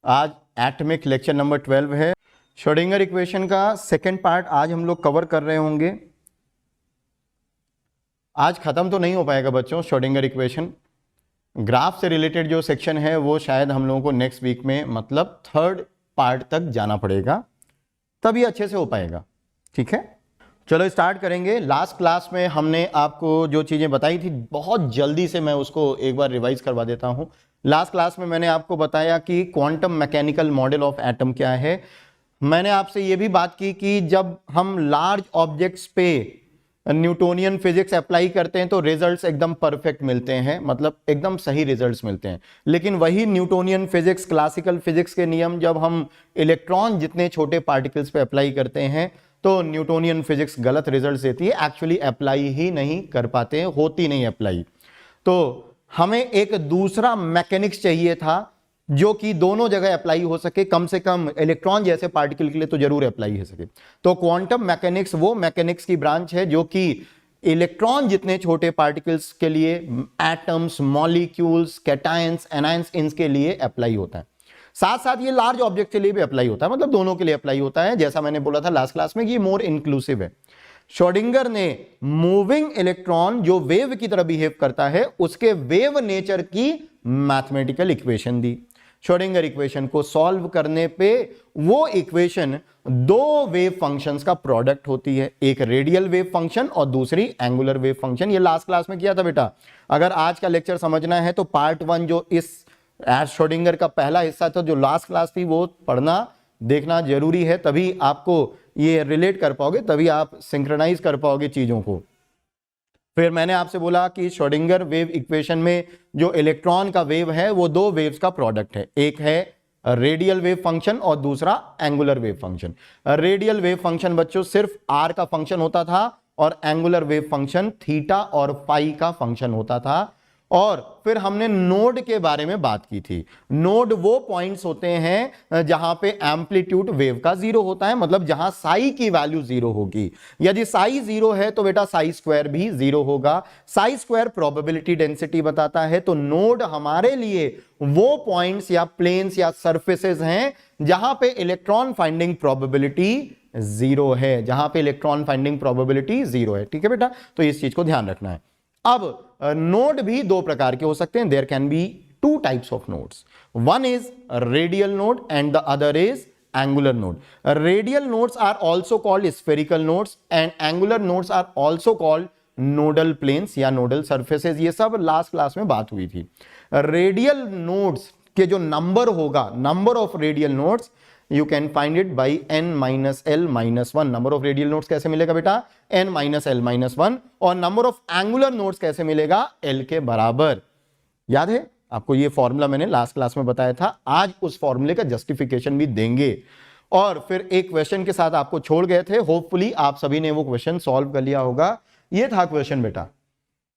आज atomic lecture number 12 है। Schrodinger equation का सेकंड पार्ट आज हम लोग कवर कर रहे होंगे। आज खत्म तो नहीं हो पाएगा बच्चों श्रोडिंगर इक्वेशन। ग्राफ से रिलेटेड जो सेक्शन है वो शायद हम लोगों को नेक्स्ट वीक में मतलब थर्ड पार्ट तक जाना पड़ेगा, तभी अच्छे से हो पाएगा। ठीक है, चलो स्टार्ट करेंगे। लास्ट क्लास में हमने आपको जो चीज़ें बताई थी बहुत जल्दी से मैं उसको एक बार रिवाइज करवा देता हूं। लास्ट क्लास में मैंने आपको बताया कि quantum mechanical model of atom क्या है। मैंने आपसे ये भी बात की कि जब हम लार्ज ऑब्जेक्ट्स पे न्यूटोनियन फिजिक्स अप्लाई करते हैं तो रिजल्ट्स एकदम परफेक्ट मिलते हैं, मतलब एकदम सही रिजल्ट्स मिलते हैं। लेकिन वही न्यूटोनियन फिजिक्स, क्लासिकल फिजिक्स के नियम जब हम इलेक्ट्रॉन जितने छोटे पार्टिकल्स पे अप्लाई करते हैं तो न्यूटोनियन फिजिक्स गलत रिजल्ट्स देती है, एक्चुअली अप्लाई ही नहीं कर पाते हैं, होती नहीं अप्लाई। तो हमें एक दूसरा मैकेनिक्स चाहिए था जो कि दोनों जगह अप्लाई हो सके, कम से कम इलेक्ट्रॉन जैसे पार्टिकल के लिए तो जरूर अप्लाई हो सके। तो क्वांटम मैकेनिक्स वो मैकेनिक्स की ब्रांच है जो कि इलेक्ट्रॉन जितने छोटे पार्टिकल्स के लिए, एटम्स, मॉलिक्यूल्स, कैटायंस, एनायंस, इनके लिए अप्लाई होता है। साथ साथ ये लार्ज ऑब्जेक्ट के लिए भी अप्लाई होता है, मतलब दोनों के लिए अप्लाई होता है। जैसा मैंने बोला था लास्ट क्लास में कि ये मोर इंक्लूसिव है। श्रोडिंगर ने मूविंग इलेक्ट्रॉन जो वेव की तरह बिहेव करता है उसके वेव नेचर की मैथमेटिकल इक्वेशन दी। श्रोडिंगर इक्वेशन को सॉल्व करने पे वो इक्वेशन दो वेव फंक्शंस का प्रोडक्ट होती है, एक रेडियल वेव फंक्शन और दूसरी एंगुलर वेव फंक्शन। ये लास्ट क्लास में किया था बेटा। अगर आज का लेक्चर समझना है तो पार्ट 1 जो इस श्रोडिंगर का पहला हिस्सा था जो लास्ट क्लास थी वो पढ़ना देखना जरूरी है, तभी आपको ये रिलेट कर पाओगे, तभी आप सिंक्रोनाइज कर पाओगे चीजों को। फिर मैंने आपसे बोला कि श्रोडिंगर वेव इक्वेशन में जो इलेक्ट्रॉन का वेव है वो दो वेव्स का प्रोडक्ट है, एक है रेडियल वेव फंक्शन और दूसरा angular wave function. Radial wave function बच्चों सिर्फ आर का फंक्शन होता था और एंगुलर वेव फंक्शन थीटा और फाई का फंक्शन होता था। और फिर हमने नोड के बारे में बात की थी। नोड वो पॉइंट्स होते हैं जहां पे एम्पलीट्यूड वेव का 0 होता है, मतलब जहां साई की वैल्यू 0 होगी। यदि साई 0 है तो बेटा साई स्क्वायर भी 0 होगा। साई स्क्वायर प्रोबेबिलिटी डेंसिटी बताता है। तो नोड हमारे लिए वो पॉइंट्स या प्लेन्स या सरफेसेस हैं जहां पे इलेक्ट्रॉन फाइंडिंग प्रोबेबिलिटी 0 है, जहां पे इलेक्ट्रॉन फाइंडिंग प्रोबेबिलिटी 0 है। ठीक है बेटा, तो इस चीज को ध्यान रखना है। अब नोड भी दो प्रकार के हो सकते हैं। There can be two types of nodes, one is radial node and the other is angular node. Radial nodes are also called spherical nodes and angular nodes are also called nodal planes या nodal surfaces. ये सब last class में बात हुई थी। Radial nodes के जो number होगा, number of radial nodes you can find it by n minus l minus 1। Number of radial nodes कैसे मिलेगा बेटा? n minus l minus 1। और नंबर ऑफ एंगुलर नोड्स कैसे मिलेगा? l के बराबर। याद है आपको? ये फॉर्मूला मैंने लास्ट क्लास में बताया था। आज उस फॉर्मूले का जस्टिफिकेशन भी देंगे और फिर एक क्वेश्चन के साथ आपको छोड़ गए थे। होपफुली आप सभी ने वो क्वेश्चन सॉल्व कर लिया होगा। ये था क्वेश्चन बेटा,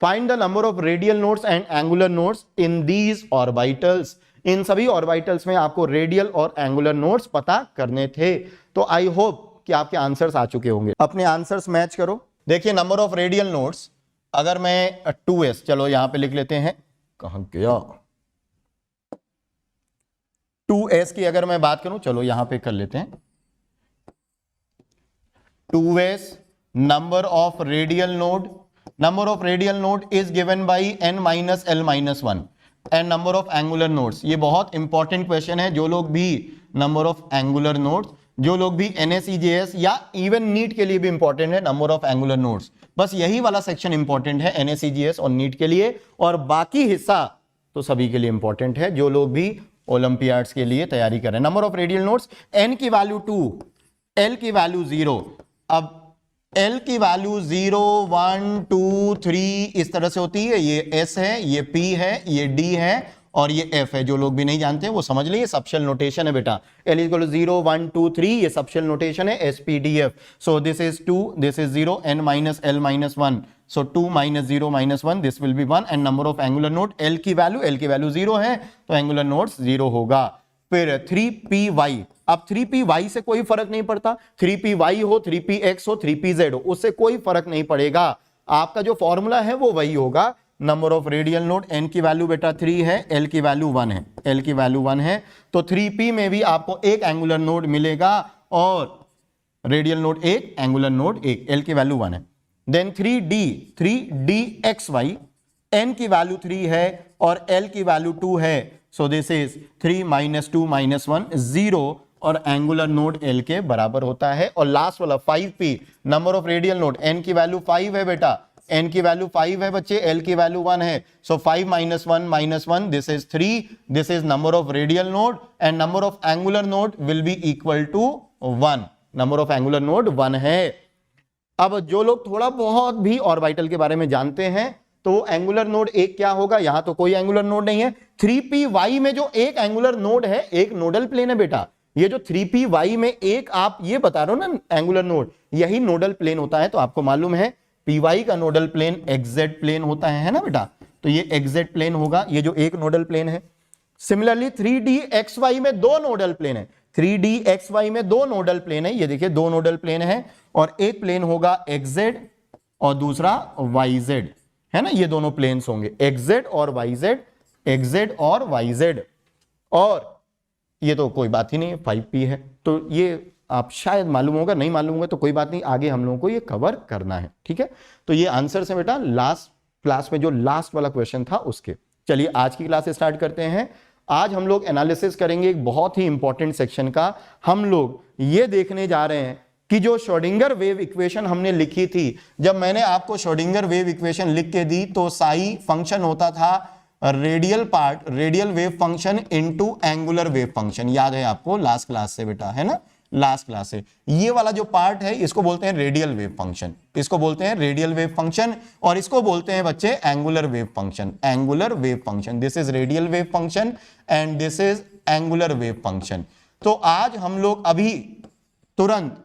find the number of radial nodes and angular nodes in these orbitals. इन सभी ऑर्बिटल्स में आपको रेडियल और एंगुलर नोड्स पता करने थे। तो आई होप कि आपके आंसर्स आ चुके होंगे। अपने आंसर्स मैच करो। देखिए नंबर ऑफ रेडियल नोड्स, अगर मैं 2s, चलो यहां पे लिख लेते हैं, कहां गया 2s की अगर मैं बात करूं, चलो यहां पे कर लेते हैं 2s number of radial node. Number of radial node is given by n minus l minus 1 and number of angular nodes. ये बहुत इंपॉर्टेंट क्वेश्चन है। जो लोग भी नंबर ऑफ एंगुलर नोड्स, जो लोग भी NSEJS या इवन नीट के लिए भी इंपॉर्टेंट है नंबर ऑफ एंगुलर नोड्स। बस यही वाला सेक्शन इंपॉर्टेंट है NSEJS और नीट के लिए, और बाकी हिस्सा तो सभी के लिए इंपॉर्टेंट है जो लोग भी ओलंपियाड्स के लिए तैयारी कर रहे हैं। Number of radial nodes, n की वैल्यू 2, l की वैल्यू 0। अब L की वैल्यू 0, 1, 2, 3 इस तरह से होती है। ये S है, ये P है, ये D है और ये F है। जो लोग भी नहीं जानते वो समझ लीजिए, सबशेल नोटेशन है बेटा। L इक्वल 0, 1, 2, 3 ये सबशेल नोटेशन है, SPDF। So this is 2, this is 0, n minus l minus 1। So 2 minus 0 minus 1, this will be 1 and number of angular node L की वैल्यू 0 है तो एंगुलर नोड्स 0 होगा। फिर 3py, अब 3py से कोई फर्क नहीं पड़ता, 3py हो, 3px हो, 3pz हो, उससे कोई फर्क नहीं पड़ेगा। आपका जो फॉर्मूला है वो वही होगा। Number of radial node, n की वैल्यू बेटा 3 है, l की वैल्यू 1 है, l की वैल्यू 1 है, तो 3p में भी आपको एक एंगुलर नोड मिलेगा और रेडियल नोड एक, एंगुलर नोड एक, l की वैल्यू 1 है। देन 3dxy, n की वैल्यू 3 है और l की वैल्यू 2 है, सो दिस इज 3 - 2 - 1 0 और एंगुलर नोड l के बराबर होता है। और लास्ट वाला 5p, number of radial node, n की वैल्यू 5 है बेटा, n की वैल्यू 5 है बच्चे, l की वैल्यू 1 है, so 5 - 1 - 1 this is 3, this is number of radial node and number of angular node will be equal to 1, number of angular node 1 है। अब जो लोग थोड़ा बहुत भी ऑर्बिटल के बारे में जानते हैं तो एंगुलर नोड एक क्या होगा, यहां तो कोई एंगुलर नोड नहीं है, 3py में जो एक एंगुलर नोड है एक नोडल प्लेन है बेटा, ये जो 3py में एक आप ये बता रहे हो ना एंगुलर नोड, यही नोडल प्लेन होता है। तो आपको मालूम है py का नोडल प्लेन एक्जेक्ट प्लेन होता है ना बेटा, तो ये एक्जेक्ट प्लेन होगा, ये जो एक नोडल प्लेन है। सिमिलरली 3dxy में दो नोडल प्लेन है, 3dxy में दो नोडल प्लेन है, ये देखिए दो नोडल प्लेन है और एक प्लेन होगा xz और दूसरा yz, है ना, ये दोनों प्लेन्स होंगे xz और yz, xz और yz, और ये तो कोई बात ही नहीं है, 5p है। तो ये आप शायद मालूम होगा, नहीं मालूम होगा तो कोई बात नहीं, आगे हम लोगों को ये कवर करना है, ठीक है। तो ये आंसर है बेटा लास्ट क्लास में जो लास्ट वाला क्वेश्चन था उसके। चलिए आज की क्लास स्टार्ट करते हैं। आज हम लोग एनालिसिस करेंगे एक बहुत ही इंपॉर्टेंट सेक्शन का। हम लोग ये देखने जा रहे हैं कि जो श्रोडिंगर वेव इक्वेशन हमने लिखी थी, जब मैंने आपको श्रोडिंगर वेव इक्वेशन लिख के दी तो साई फंक्शन होता था radial part, radial wave function into angular wave function, याद है आपको लास्ट क्लास से बेटा, है ना, लास्ट क्लास से। ये वाला जो पार्ट है इसको बोलते हैं रेडियल वेव फंक्शन, इसको बोलते हैं रेडियल वेव फंक्शन, और इसको बोलते हैं बच्चे angular wave function, angular wave function. This is radial wave function and this is angular wave function. तो आज हम लोग अभी तुरंत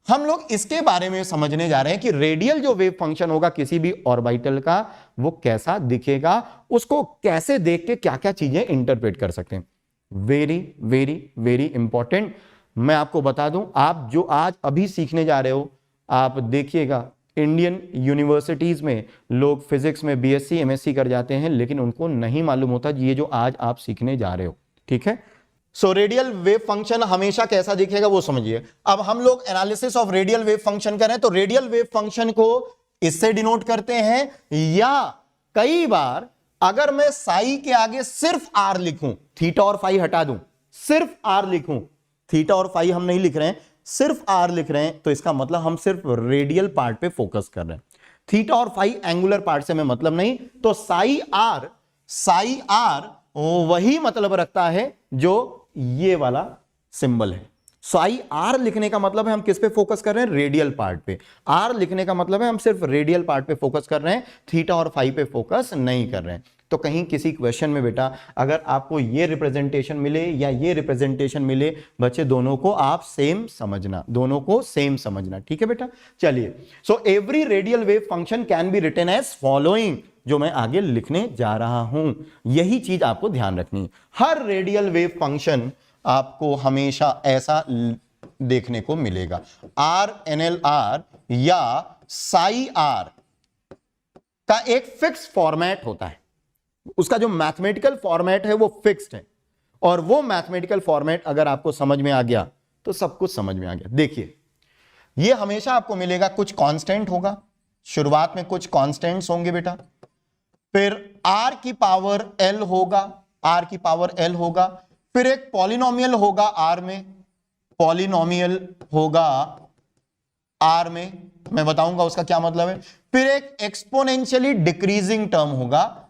हम लोग इसके बारे में समझने जा रहे हैं कि रेडियल जो वेव फंक्शन होगा किसी भी ऑर्बिटल का वो कैसा दिखेगा, उसको कैसे देख के क्या क्या चीजें इंटरप्रेट कर सकते हैं। Very very very important. मैं आपको बता दूं, आप जो आज अभी सीखने जा रहे हो, आप देखिएगा इंडियन यूनिवर्सिटीज में लोग फिजिक्स में बीएससी एमएससी कर जाते हैं, लेकिन उनको नहीं मालूम होता ये जो आज आप सीखने जा रहे हो, ठीक है। सो रेडियल वेव फंक्शन हमेशा कैसा दिखेगा वो समझिए। अब हम लोग analysis of radial wave function करें तो रेडियल वेव फंक्शन को इससे डिनोट करते हैं, या कई बार अगर मैं साई के आगे सिर्फ आर लिखूं, थीटा और फाई हटा दूं, सिर्फ आर लिखूं, थीटा और फाई हम नहीं लिख रहे हैं, सिर्फ आर लिख रहे हैं, तो इसका मतलब हम सिर्फ रेडियल पार्ट पे फोकस कर रहे हैं। थीटा और फाई एंगुलर पार्ट से मैं मतलब नहीं, तो साई आर वही मतलब रखता है जो ये वाला सिंबल है। साई आर लिखने का मतलब है हम किस पे फोकस कर रहे हैं, रेडियल पार्ट पे। आर लिखने का मतलब है हम सिर्फ रेडियल पार्ट पे फोकस कर रहे हैं, थीटा और फाई पे फोकस नहीं कर रहे हैं। तो कहीं किसी क्वेश्चन में बेटा अगर आपको ये रिप्रेजेंटेशन मिले या ये रिप्रेजेंटेशन मिले, बच्चे दोनों को आप सेम समझना, दोनों को सेम समझना, ठीक है बेटा। चलिए, so every radial wave function can be written as following, जो मैं आगे लिखने जा रहा हूं, यही चीज आपको ध्यान रखनी है। हर रेडियल वेव फंक्शन आपको हमेशा ऐसा देखने को मिलेगा, आर एनएल आर या साई आर का एक फिक्स फॉर्मेट होता है, उसका जो मैथमेटिकल फॉर्मेट है वो फिक्स्ड है, और वो मैथमेटिकल फॉर्मेट अगर आपको समझ में आ गया तो सब कुछ समझ में आ गया। देखिए, ये हमेशा आपको मिलेगा, कुछ कांस्टेंट होगा, शुरुआत में कुछ कांस्टेंट्स होंगे बेटा, फिर r की पावर l होगा, r की पावर l होगा, फिर एक पॉलिनोमियल होगा r में, पॉलिनोमियल होगा r में, मैं बताऊंगा उसका क्या मतलब है। फिर एक एक्सपोनेंशियली डिक्रीजिंग टर्म होगा,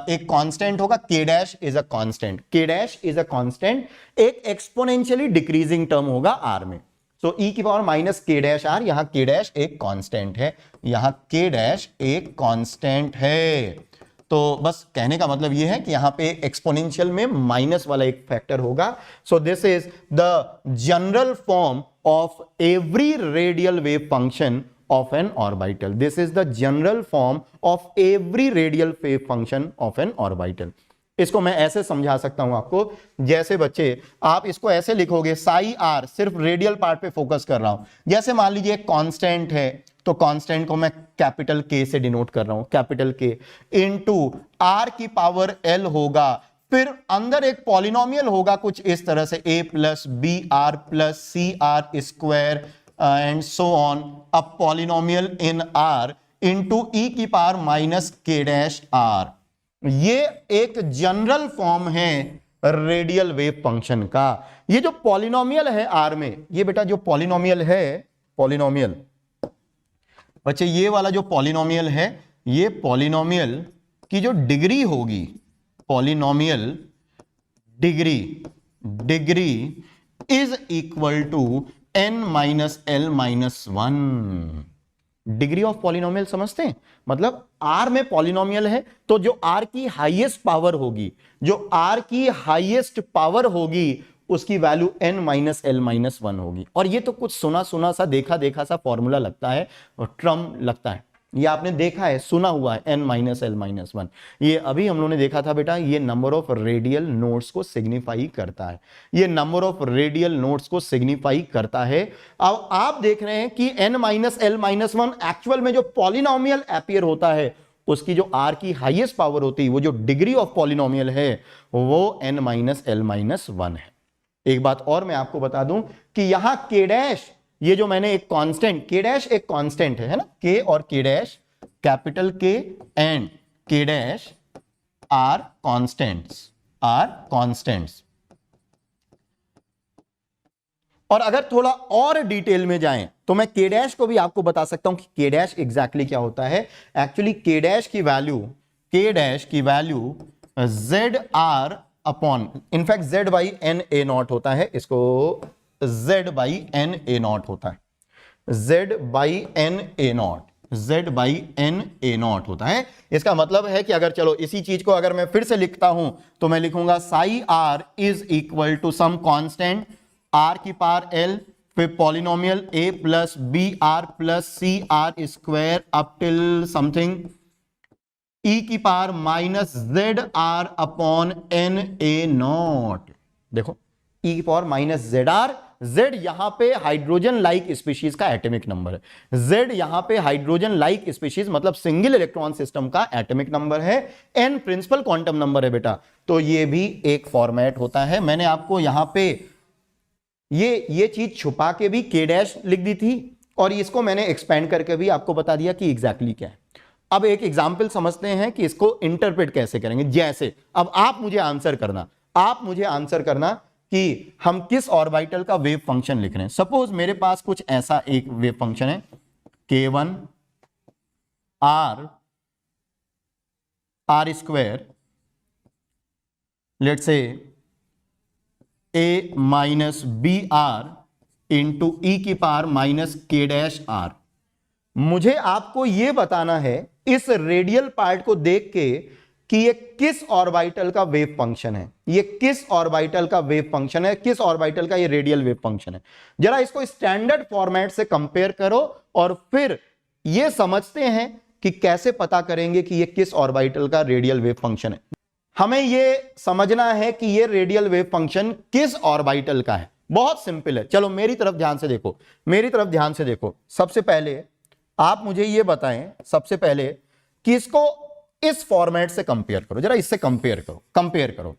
एक कांस्टेंट होगा, k dash is a constant, k dash is a constant, एक एक्सपोनेंशियली डिक्रीजिंग टर्म होगा r में। सो e की power minus k dash r, यहां k डैश एक कांस्टेंट है, यहां k डैश एक कांस्टेंट है। तो बस कहने का मतलब यह है कि यहां पे एक्सपोनेंशियल में माइनस वाला एक फैक्टर होगा। सो this is the general form of every radial wave function of N orbital. This is the general form of every radial wave function of N orbital. इसको मैं ऐसे समझा सकता हूं आपको, जैसे बच्चे आप इसको ऐसे लिखोगे, साई आर सिर्फ रेडियल पार्ट पे फोकस कर रहा हूं, जैसे मान लीजिए एक कांस्टेंट है तो कांस्टेंट को मैं कैपिटल के से डिनोट कर रहा हूं, कैपिटल के इनटू आर की पावर एल होगा, फिर अंदर एक पॉलिनोमियल होगा कुछ इस तरह से a plus B R plus C R square and so on, a polynomial in R into E की power minus K dash R. ये एक जनरल फॉर्म है रेडियल वेव फंक्शन का। ये जो पॉलिनोमियल है आर में, ये बेटा जो पॉलिनोमियल है, पॉलिनोमियल बच्चे ये वाला जो पॉलिनोमियल है, ये पॉलिनोमियल की जो डिग्री होगी, polynomial degree is equal to n minus L minus one. Degree of polynomial समझते हैं, मतलब R में पॉलिनोमियल है तो जो R की हाईएस्ट पावर होगी, जो R की हाईएस्ट पावर होगी उसकी value n minus L minus one होगी। और ये तो कुछ सुना सुना सा देखा देखा सा फॉर्मूला लगता है और टर्म लगता है, ये आपने देखा है, सुना हुआ है, n minus L minus one. ये अभी हम लोगों ने देखा था बेटा, ये नंबर ऑफ रेडियल नोड्स को सिग्निफाई करता है, ये नंबर ऑफ रेडियल नोड्स को सिग्निफाई करता है। अब आप देख रहे हैं कि n minus L minus one actual में जो पॉलिनोमियल अपीयर होता है उसकी जो r की हाईएस्ट पावर होती है, वो जो डिग्री ऑफ पॉलिनोमियल है वो n minus L minus one है। एक बात और मैं आपको बता दूं कि यहां k डैश, ये जो मैंने एक कांस्टेंट, k डैश एक कांस्टेंट है ना, k और k dash, capital K and k dash are constants. और अगर थोड़ा और डिटेल में जाएं तो मैं k डैश को भी आपको बता सकता हूं कि k डैश एग्जैक्टली क्या होता है। एक्चुअली k डैश की value z R upon, in fact z by N A naught होता है, इसको z by N A naught होता है, z by N A naught होता है। इसका मतलब है कि अगर चलो इसी चीज को अगर मैं फिर से लिखता हूं तो मैं लिखूंगा psi R is equal to some constant R की पावर एल, फिर polynomial a plus B R plus C R square up till something e की power minus Z R upon N A naught. देखो e की power minus Z R, z यहां पे hydrogen like species का atomic number है, z यहां पे hydrogen like species मतलब सिंगल इलेक्ट्रॉन सिस्टम का एटॉमिक नंबर है, n प्रिंसिपल क्वांटम नंबर है बेटा। तो ये भी एक फॉर्मेट होता है। मैंने आपको यहां पे ये चीज छुपा के भी k डैश लिख दी थी और इसको मैंने एक्सपेंड करके भी आपको बता दिया कि एग्जैक्टली क्या है। अब एक एग्जाम्पल समझते हैं कि इसको इंटरप्रेट कैसे करेंगे। जैसे अब आप मुझे आंसर करना कि हम किस ऑर्बिटल का वेव फंक्शन लिख रहे हैं। सपोज मेरे पास कुछ ऐसा एक वेव फंक्शन है k1 r square, let's say a minus B R into E की power minus K dash R. मुझे आपको यह बताना है इस रेडियल पार्ट को देख के कि ये किस ऑर्बिटल का वेव फंक्शन है, ये किस ऑर्बिटल का वेव फंक्शन है, किस ऑर्बिटल का ये रेडियल वेव फंक्शन है। जरा इसको स्टैंडर्ड फॉर्मेट से कंपेयर करो और फिर ये समझते हैं कि कैसे पता करेंगे कि ये किस ऑर्बिटल का रेडियल वेव फंक्शन है। हमें ये समझना है कि ये रेडियल वेव फंक्शन किस ऑर्बिटल का है। बहुत सिंपल है, चलो मेरी तरफ ध्यान से देखो। सबसे पहले आप मुझे ये बताएं, सबसे पहले कि इसको इस फॉर्मेट से कंपेयर करो, जरा इससे कंपेयर करो।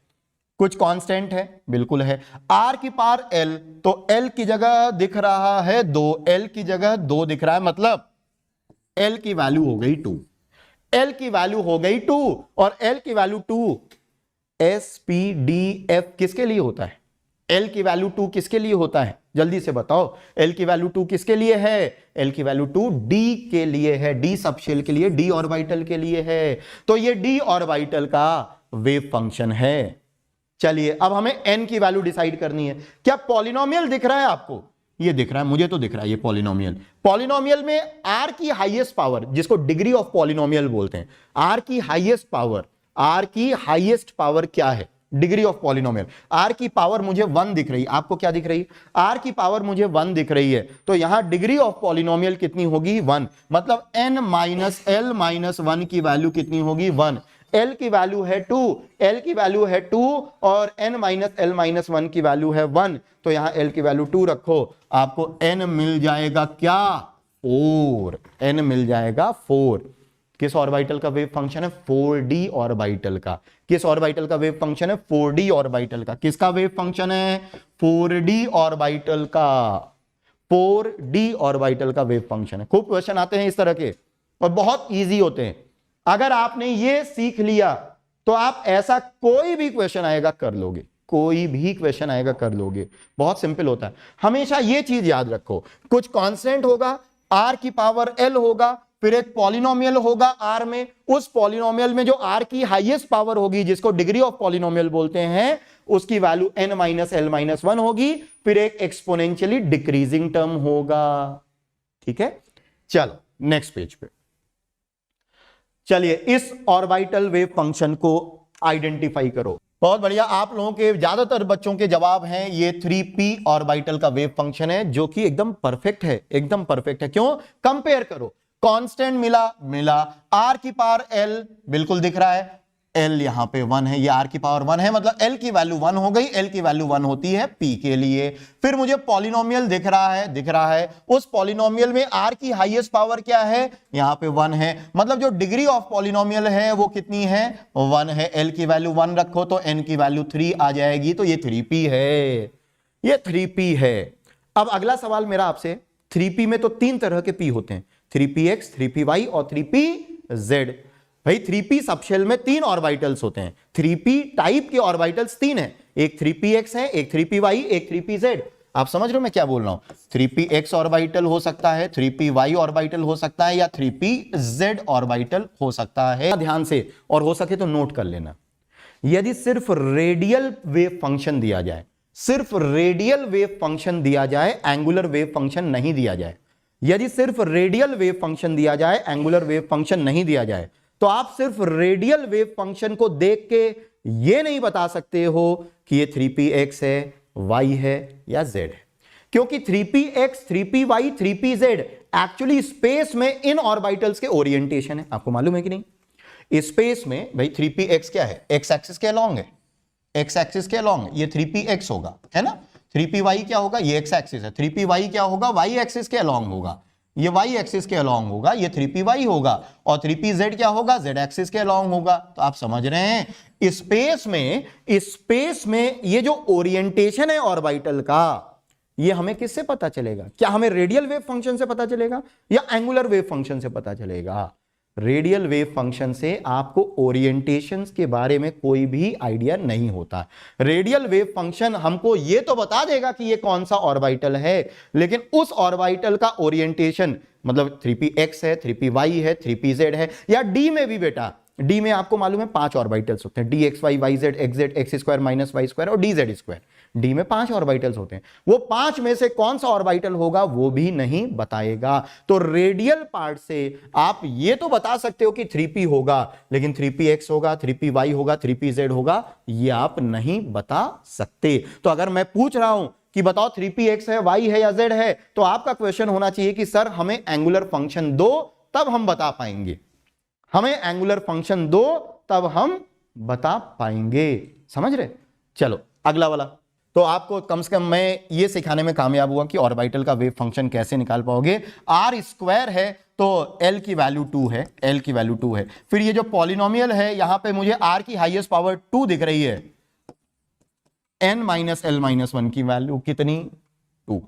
कुछ कांस्टेंट है, बिल्कुल है, r की पावर l, तो l की जगह दिख रहा है 2, l की जगह 2 दिख रहा है, मतलब l की वैल्यू हो गई 2, l की वैल्यू हो गई 2 और l की value 2 s p d f किसके लिए होता है? l की वैल्यू 2 किसके लिए होता है? जल्दी से बताओ, l की वैल्यू 2 किसके लिए है? l की वैल्यू 2 d के लिए है, d सबशेल के लिए, d ऑर्बिटल के लिए है। तो ये d ऑर्बिटल का वेव फंक्शन है। चलिए अब हमें n की वैल्यू डिसाइड करनी है। क्या पॉलिनोमियल दिख रहा है आपको? ये दिख रहा है, मुझे तो दिख रहा है ये पॉलिनोमियल में r की हाईएस्ट पावर, जिसको डिग्री ऑफ पॉलिनोमियल बोलते हैं, r की हाईएस्ट पावर क्या है? Degree of polynomial. r की पावर मुझे 1 दिख रही है, आपको क्या दिख रही है? r की पावर मुझे 1 दिख रही है, तो यहां डिग्री ऑफ पॉलिनोमियल कितनी होगी? 1, मतलब n माइनस एल माइनस 1 की वैल्यू कितनी होगी? 1। l की वैल्यू है 2 और n माइनस एल माइनस 1 की वैल्यू है 1, तो यहां l की वैल्यू 2 रखो, आपको n मिल जाएगा क्या? 4, n मिल जाएगा 4। किस ऑर्बिटल का वेव फंक्शन है? 4d ऑर्बिटल का। किस ऑर्बिटल का वेव फंक्शन है? 4d ऑर्बिटल का। किसका वेव फंक्शन है? 4d ऑर्बिटल का। 4d ऑर्बिटल का वेव फंक्शन है। खूब क्वेश्चन आते हैं इस तरह के और बहुत इजी होते हैं। अगर आपने ये सीख लिया तो आप ऐसा कोई भी क्वेश्चन आएगा कर लोगे, कोई भी क्वेश्चन आएगा कर लोगे। बहुत सिंपल होता है। हमेशा ये चीज याद रखो, कुछ कांस्टेंट होगा, r की पावर l होगा, फिर एक पॉलिनोमियल होगा r में, उस पॉलिनोमियल में जो r की हाईएस्ट पावर होगी, जिसको डिग्री ऑफ पॉलिनोमियल बोलते हैं, उसकी value n minus l minus 1 होगी, फिर एक एक्सपोनेंशियली डिक्रीजिंग टर्म होगा। ठीक है, चलो नेक्स्ट पेज पे चलिए, इस ऑर्बिटल वेव फंक्शन को आइडेंटिफाई करो। बहुत बढ़िया, आप लोगों के ज्यादातर बच्चों के जवाब हैं ये 3p ऑर्बिटल का वेव फंक्शन है, जो कि एकदम परफेक्ट है, एकदम परफेक्ट है। क्यों? कंपेयर करो, कांस्टेंट मिला r की पावर l बिल्कुल दिख रहा है, l यहां पे 1 है, ये r की पावर 1 है, मतलब l की वैल्यू 1 हो गई। l की वैल्यू 1 होती है p के लिए। फिर मुझे पॉलिनोमियल दिख रहा है, उस पॉलिनोमियल में r की हाईएस्ट पावर क्या है? यहां पे 1 है, मतलब जो डिग्री ऑफ पॉलिनोमियल है वो कितनी है? 1 है। l की वैल्यू 1 रखो तो n की वैल्यू 3 आ जाएगी, तो ये 3p है, ये 3p है। अब अगला सवाल मेरा आपसे, 3p में तो 3 तरह के p होते हैं, 3px, 3py और 3pz। भाई 3p सबशेल में 3 ऑर्बिटल्स होते हैं, 3p टाइप के ऑर्बिटल्स 3 हैं, एक 3px है, एक 3py, एक 3pz। आप समझ रहे हो मैं क्या बोल रहा हूं? 3px ऑर्बिटल हो सकता है, 3py ऑर्बिटल हो सकता है, या 3pz ऑर्बिटल हो सकता है। ध्यान से, और हो सके तो नोट कर लेना, यदि सिर्फ रेडियल वेव फंक्शन दिया जाए, सिर्फ रेडियल वेव फंक्शन दिया जाए, एंगुलर वेव फंक्शन नहीं दिया जाए, यदि सिर्फ रेडियल वेव फंक्शन दिया जाए, एंगुलर वेव फंक्शन नहीं दिया जाए, तो आप सिर्फ रेडियल वेव फंक्शन को देख के ये नहीं बता सकते हो कि ये 3px है, y है या z है, क्योंकि 3px, 3py, 3pz actually space में इन ऑर्बिटल्स के ओरिएंटेशन है। आपको मालूम है कि नहीं? स्पेस में भाई 3px क्या है? x एक्सिस के अलोंग है, x एक्सिस के अलोंग, ये 3px होगा, है ना। 3py क्या होगा? ये x एक्सिस है। 3py क्या होगा? y एक्सिस के अलोंग होगा, ये y एक्सिस के अलोंग होगा, ये 3py होगा। और 3pz क्या होगा? z एक्सिस के अलोंग होगा। तो आप समझ रहे हैं, स्पेस में ये जो ओरिएंटेशन है ऑर्बिटल का, ये हमें किससे पता चलेगा? क्या हमें रेडियल वेव फंक्शन से पता चलेगा या एंगुलर वेव फंक्शन से पता चलेगा? रेडियल वेव फंक्शन से आपको ओरिएंटेशंस के बारे में कोई भी आइडिया नहीं होता। रेडियल वेव फंक्शन हमको ये तो बता देगा कि ये कौन सा ऑर्बिटल है, लेकिन उस ऑर्बिटल का ओरिएंटेशन, मतलब 3px है, 3py है, 3pz है, या d में भी बेटा, d में आपको मालूम है 5 ऑर्बिटल्स होते हैं, dxy, yz, xz, x square minus y square और dz स्क्वायर। d में 5 ऑर्बिटल्स होते हैं, वो 5 में से कौन सा ऑर्बिटल होगा वो भी नहीं बताएगा। तो रेडियल पार्ट से आप ये तो बता सकते हो कि 3p होगा, लेकिन 3px होगा, 3py होगा, 3pz होगा, ये आप नहीं बता सकते। तो अगर मैं पूछ रहा हूं कि बताओ 3px है, y है या z है, तो आपका क्वेश्चन होना चाहिए कि सर हमें एंगुलर फंक्शन दो, तब हम बता पाएंगे। हमें एंगुलर फंक्शन दो, तब हम बता पाएंगे। समझ रहे? चलो अगला वाला। तो आपको कम से कम मैं ये सिखाने में कामयाब हुआ कि ऑर्बिटल का वेव फंक्शन कैसे निकाल पाओगे। r स्क्वायर है तो l की वैल्यू 2 है, l की वैल्यू 2 है। फिर ये जो पॉलिनोमियल है, यहां पे मुझे r की हाईएस्ट पावर 2 दिख रही है, n माइनस l माइनस 1 की वैल्यू कितनी? 2,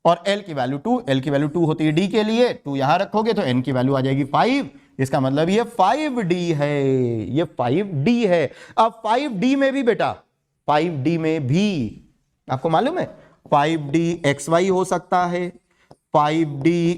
और l की वैल्यू 2, l की वैल्यू 2 होती है d के लिए, 2 यहां रखोगे तो n की वैल्यू आ जाएगी 5। इसका मतलब ये 5d है, ये 5d है। अब 5d में भी बेटा, 5d में भी आपको मालूम है 5d xy हो सकता है, 5d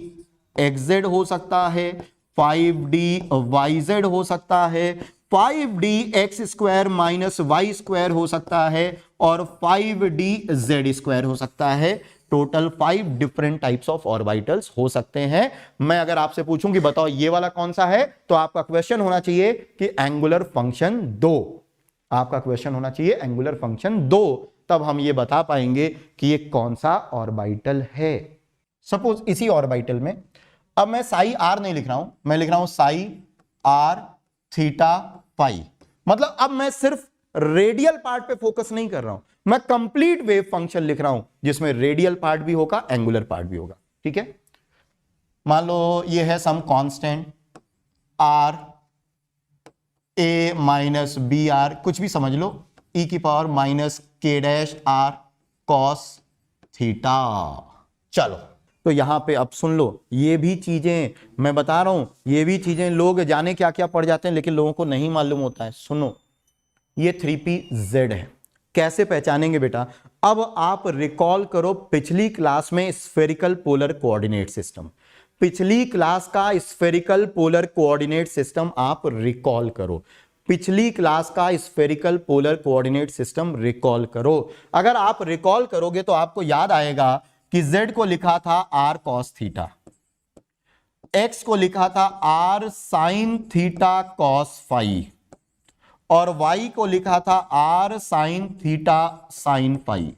xz हो सकता है, 5d yz हो सकता है, 5d x square minus Y square हो सकता है, और 5d z स्क्वायर हो सकता है। Total 5 different types of orbitals हो सकते हैं। मैं अगर आपसे पूछूं कि बताओ ये वाला कौन सा है, तो आपका क्वेश्चन होना चाहिए कि एंगुलर फंक्शन दो। आपका क्वेश्चन होना चाहिए एंगुलर फंक्शन दो, तब हम ये बता पाएंगे कि ये कौन सा ऑर्बिटल है। सपोज इसी ऑर्बिटल में अब मैं साई आर नहीं लिख रहा हूं, मैं लिख रहा हूं साई आर थीटा पाई। मतलब अब मैं सिर्फ रेडियल पार्ट पे फोकस नहीं कर रहा हूं, मैं कंप्लीट वेव फंक्शन लिख रहा हूं जिसमें रेडियल पार्ट भी होगा, एंगुलर पार्ट भी होगा। ठीक है, मान लो ये है some constant R A minus B R, कुछ भी समझ लो, ई की power minus K dash R cos theta. चलो तो यहां पे अब सुन लो, ये भी चीजें मैं बता रहा हूं, ये भी चीजें लोग जाने क्या क्या पढ़ जाते हैं लेकिन लोगों को नहीं मालूम होता है। सुनो, ये 3pz है, कैसे पहचानेंगे बेटा? अब आप रिकॉल करो पिछली क्लास में स्फेरिकल पोलर कोऑर्डिनेट सिस्टम, पिछली क्लास का स्फेरिकल पोलर कोऑर्डिनेट सिस्टम आप रिकॉल करो, पिछली क्लास का spherical polar coordinate system recall करो। अगर आप रिकॉल करोगे तो आपको याद आएगा कि z को लिखा था r cos थीटा, x को लिखा था r sin theta cos phi, और y को लिखा था r sin theta sin phi.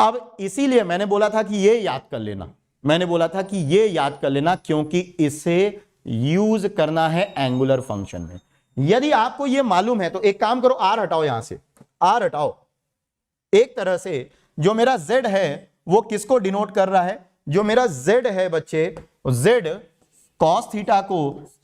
अब इसीलिए मैंने बोला था कि ये याद कर लेना, मैंने बोला था कि ये याद कर लेना, क्योंकि इसे यूज करना है एंगुलर फंक्शन में। यदि आपको ये मालूम है तो एक काम करो, r हटाओ, यहां से r हटाओ। एक तरह से जो मेरा z है वो किसको डिनोट कर रहा है? जो मेरा z है बच्चे, z cos थीटा को,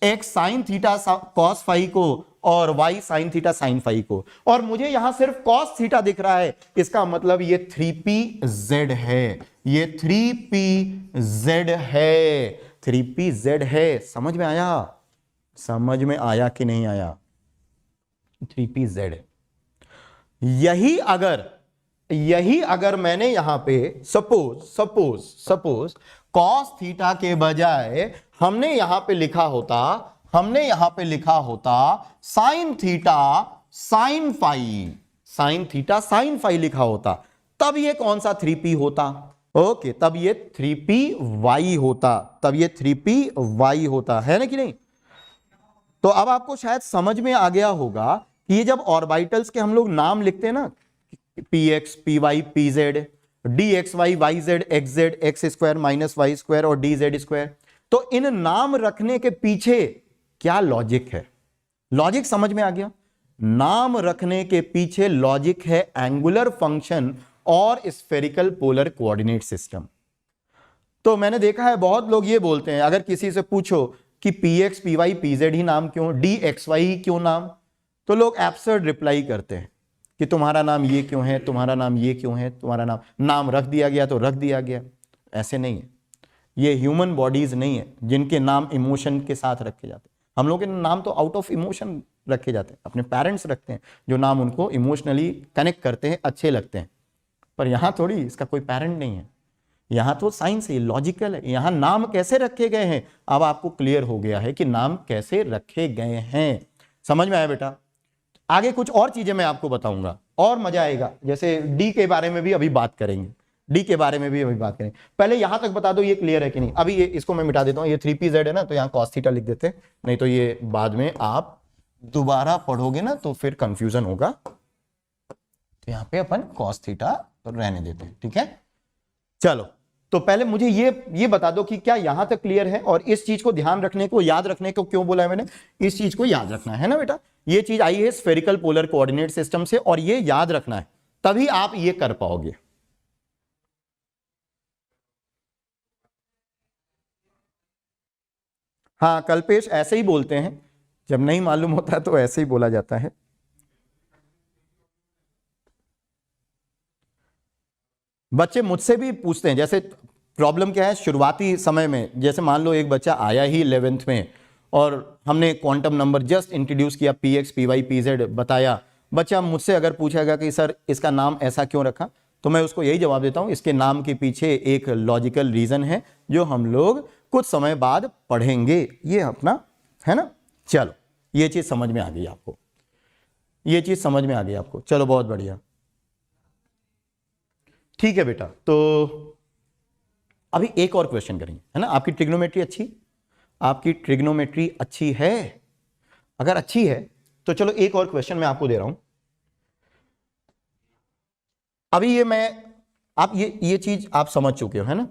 x sin theta cos phi को, और y sin theta sin phi को, और मुझे यहां सिर्फ cos थीटा दिख रहा है, इसका मतलब ये 3pz है, ये 3pz है, 3pz है। समझ में आया? समझ में आया कि नहीं आया? 3pz। यही अगर मैंने यहां पे सपोज cos थीटा के बजाय हमने यहां पे लिखा होता sin theta sin phi, sin theta sin phi लिखा होता, तब ये कौन सा 3p होता? ओके, तब ये 3py होता, तब ये 3py होता है ना कि नहीं? तो अब आपको शायद समझ में आ गया होगा कि ये जब ऑर्बिटल्स के हम लोग नाम लिखते हैं ना, px py pz dxy yz xz x square minus Y square और dz स्क्वायर, तो इन नाम रखने के पीछे क्या लॉजिक है? लॉजिक समझ में आ गया? नाम रखने के पीछे लॉजिक है एंगुलर फंक्शन और स्फेरिकल पोलर कोऑर्डिनेट सिस्टम। तो मैंने देखा है बहुत लोग ये बोलते हैं, अगर किसी से पूछो कि px py pz ही नाम क्यों, dxy ही क्यों नाम, तो लोग एब्सर्ड रिप्लाई करते हैं कि तुम्हारा नाम ये क्यों है, तुम्हारा नाम ये क्यों है, तुम्हारा नाम रख दिया गया तो रख दिया गया। ऐसे नहीं है, ये ह्यूमन बॉडीज नहीं है जिनके नाम इमोशन के साथ रखे जाते हैं। हम लोग के नाम तो आउट ऑफ इमोशन रखे जाते हैं, अपने पेरेंट्स रखते हैं जो नाम उनको इमोशनली कनेक्ट करते हैं, अच्छे लगते हैं। पर यहाँ थोड़ी इसका कोई पेरेंट नहीं है, यहाँ तो साइंस है, लॉजिकल है। यहाँ नाम कैसे रखे गए हैं अब आपको क्लियर हो गया है कि नाम कैसे रखे गए हैं। समझ में आया बेटा? आगे कुछ और चीजें मैं आपको बताऊंगा और मजा आएगा, जैसे डी के बारे में भी अभी बात करेंगे, डी के बारे में भी अभी बात करेंगे। पहले यहां तक बता दो ये क्लियर है कि नहीं। अभी ये इसको मैं मिटा देता हूं, ये 3pz है ना, तो यहाँ cos थीटा लिख देते, नहीं तो ये बाद में आप दोबारा पढ़ोगे ना तो फिर कंफ्यूजन होगा, तो यहाँ पे अपन cos थीटा तो रहने देते हैं, ठीक है। चलो तो पहले मुझे ये बता दो कि क्या यहां तक क्लियर है, और इस चीज को ध्यान रखने को, याद रखने को क्यों बोला है मैंने, इस चीज को याद रखना है ना बेटा। ये चीज आई है स्फेरिकल पोलर कोऑर्डिनेट सिस्टम से, और ये याद रखना है, तभी आप ये कर पाओगे। हाँ कल्पेश, ऐसे ही बोलते हैं, जब नहीं मालूम होता है तो ऐसे ही बोला जाता है। बच्चे मुझसे भी पूछते हैं, जैसे प्रॉब्लम क्या है शुरुआती समय में, जैसे मान लो एक बच्चा आया ही 11th में और हमने क्वांटम नंबर जस्ट इंट्रोड्यूस किया, px py pz बताया, बच्चा मुझसे अगर पूछेगा कि सर इसका नाम ऐसा क्यों रखा, तो मैं उसको यही जवाब देता हूं, इसके नाम के पीछे एक लॉजिकल रीजन है जो हम लोग कुछ समय बाद पढ़ेंगे, ये अपना है ना। चलो ये चीज समझ में आ गई आपको, ये चीज समझ में आ गई आपको, चलो बहुत बढ़िया, ठीक है बेटा। तो अभी एक और क्वेश्चन करेंगे, है ना। आपकी ट्रिग्नोमेट्री अच्छी, आपकी ट्रिग्नोमेट्री अच्छी है, अगर अच्छी है तो चलो एक और क्वेश्चन मैं आपको दे रहा हूं। अभी ये चीज आप समझ चुके हो, है ना।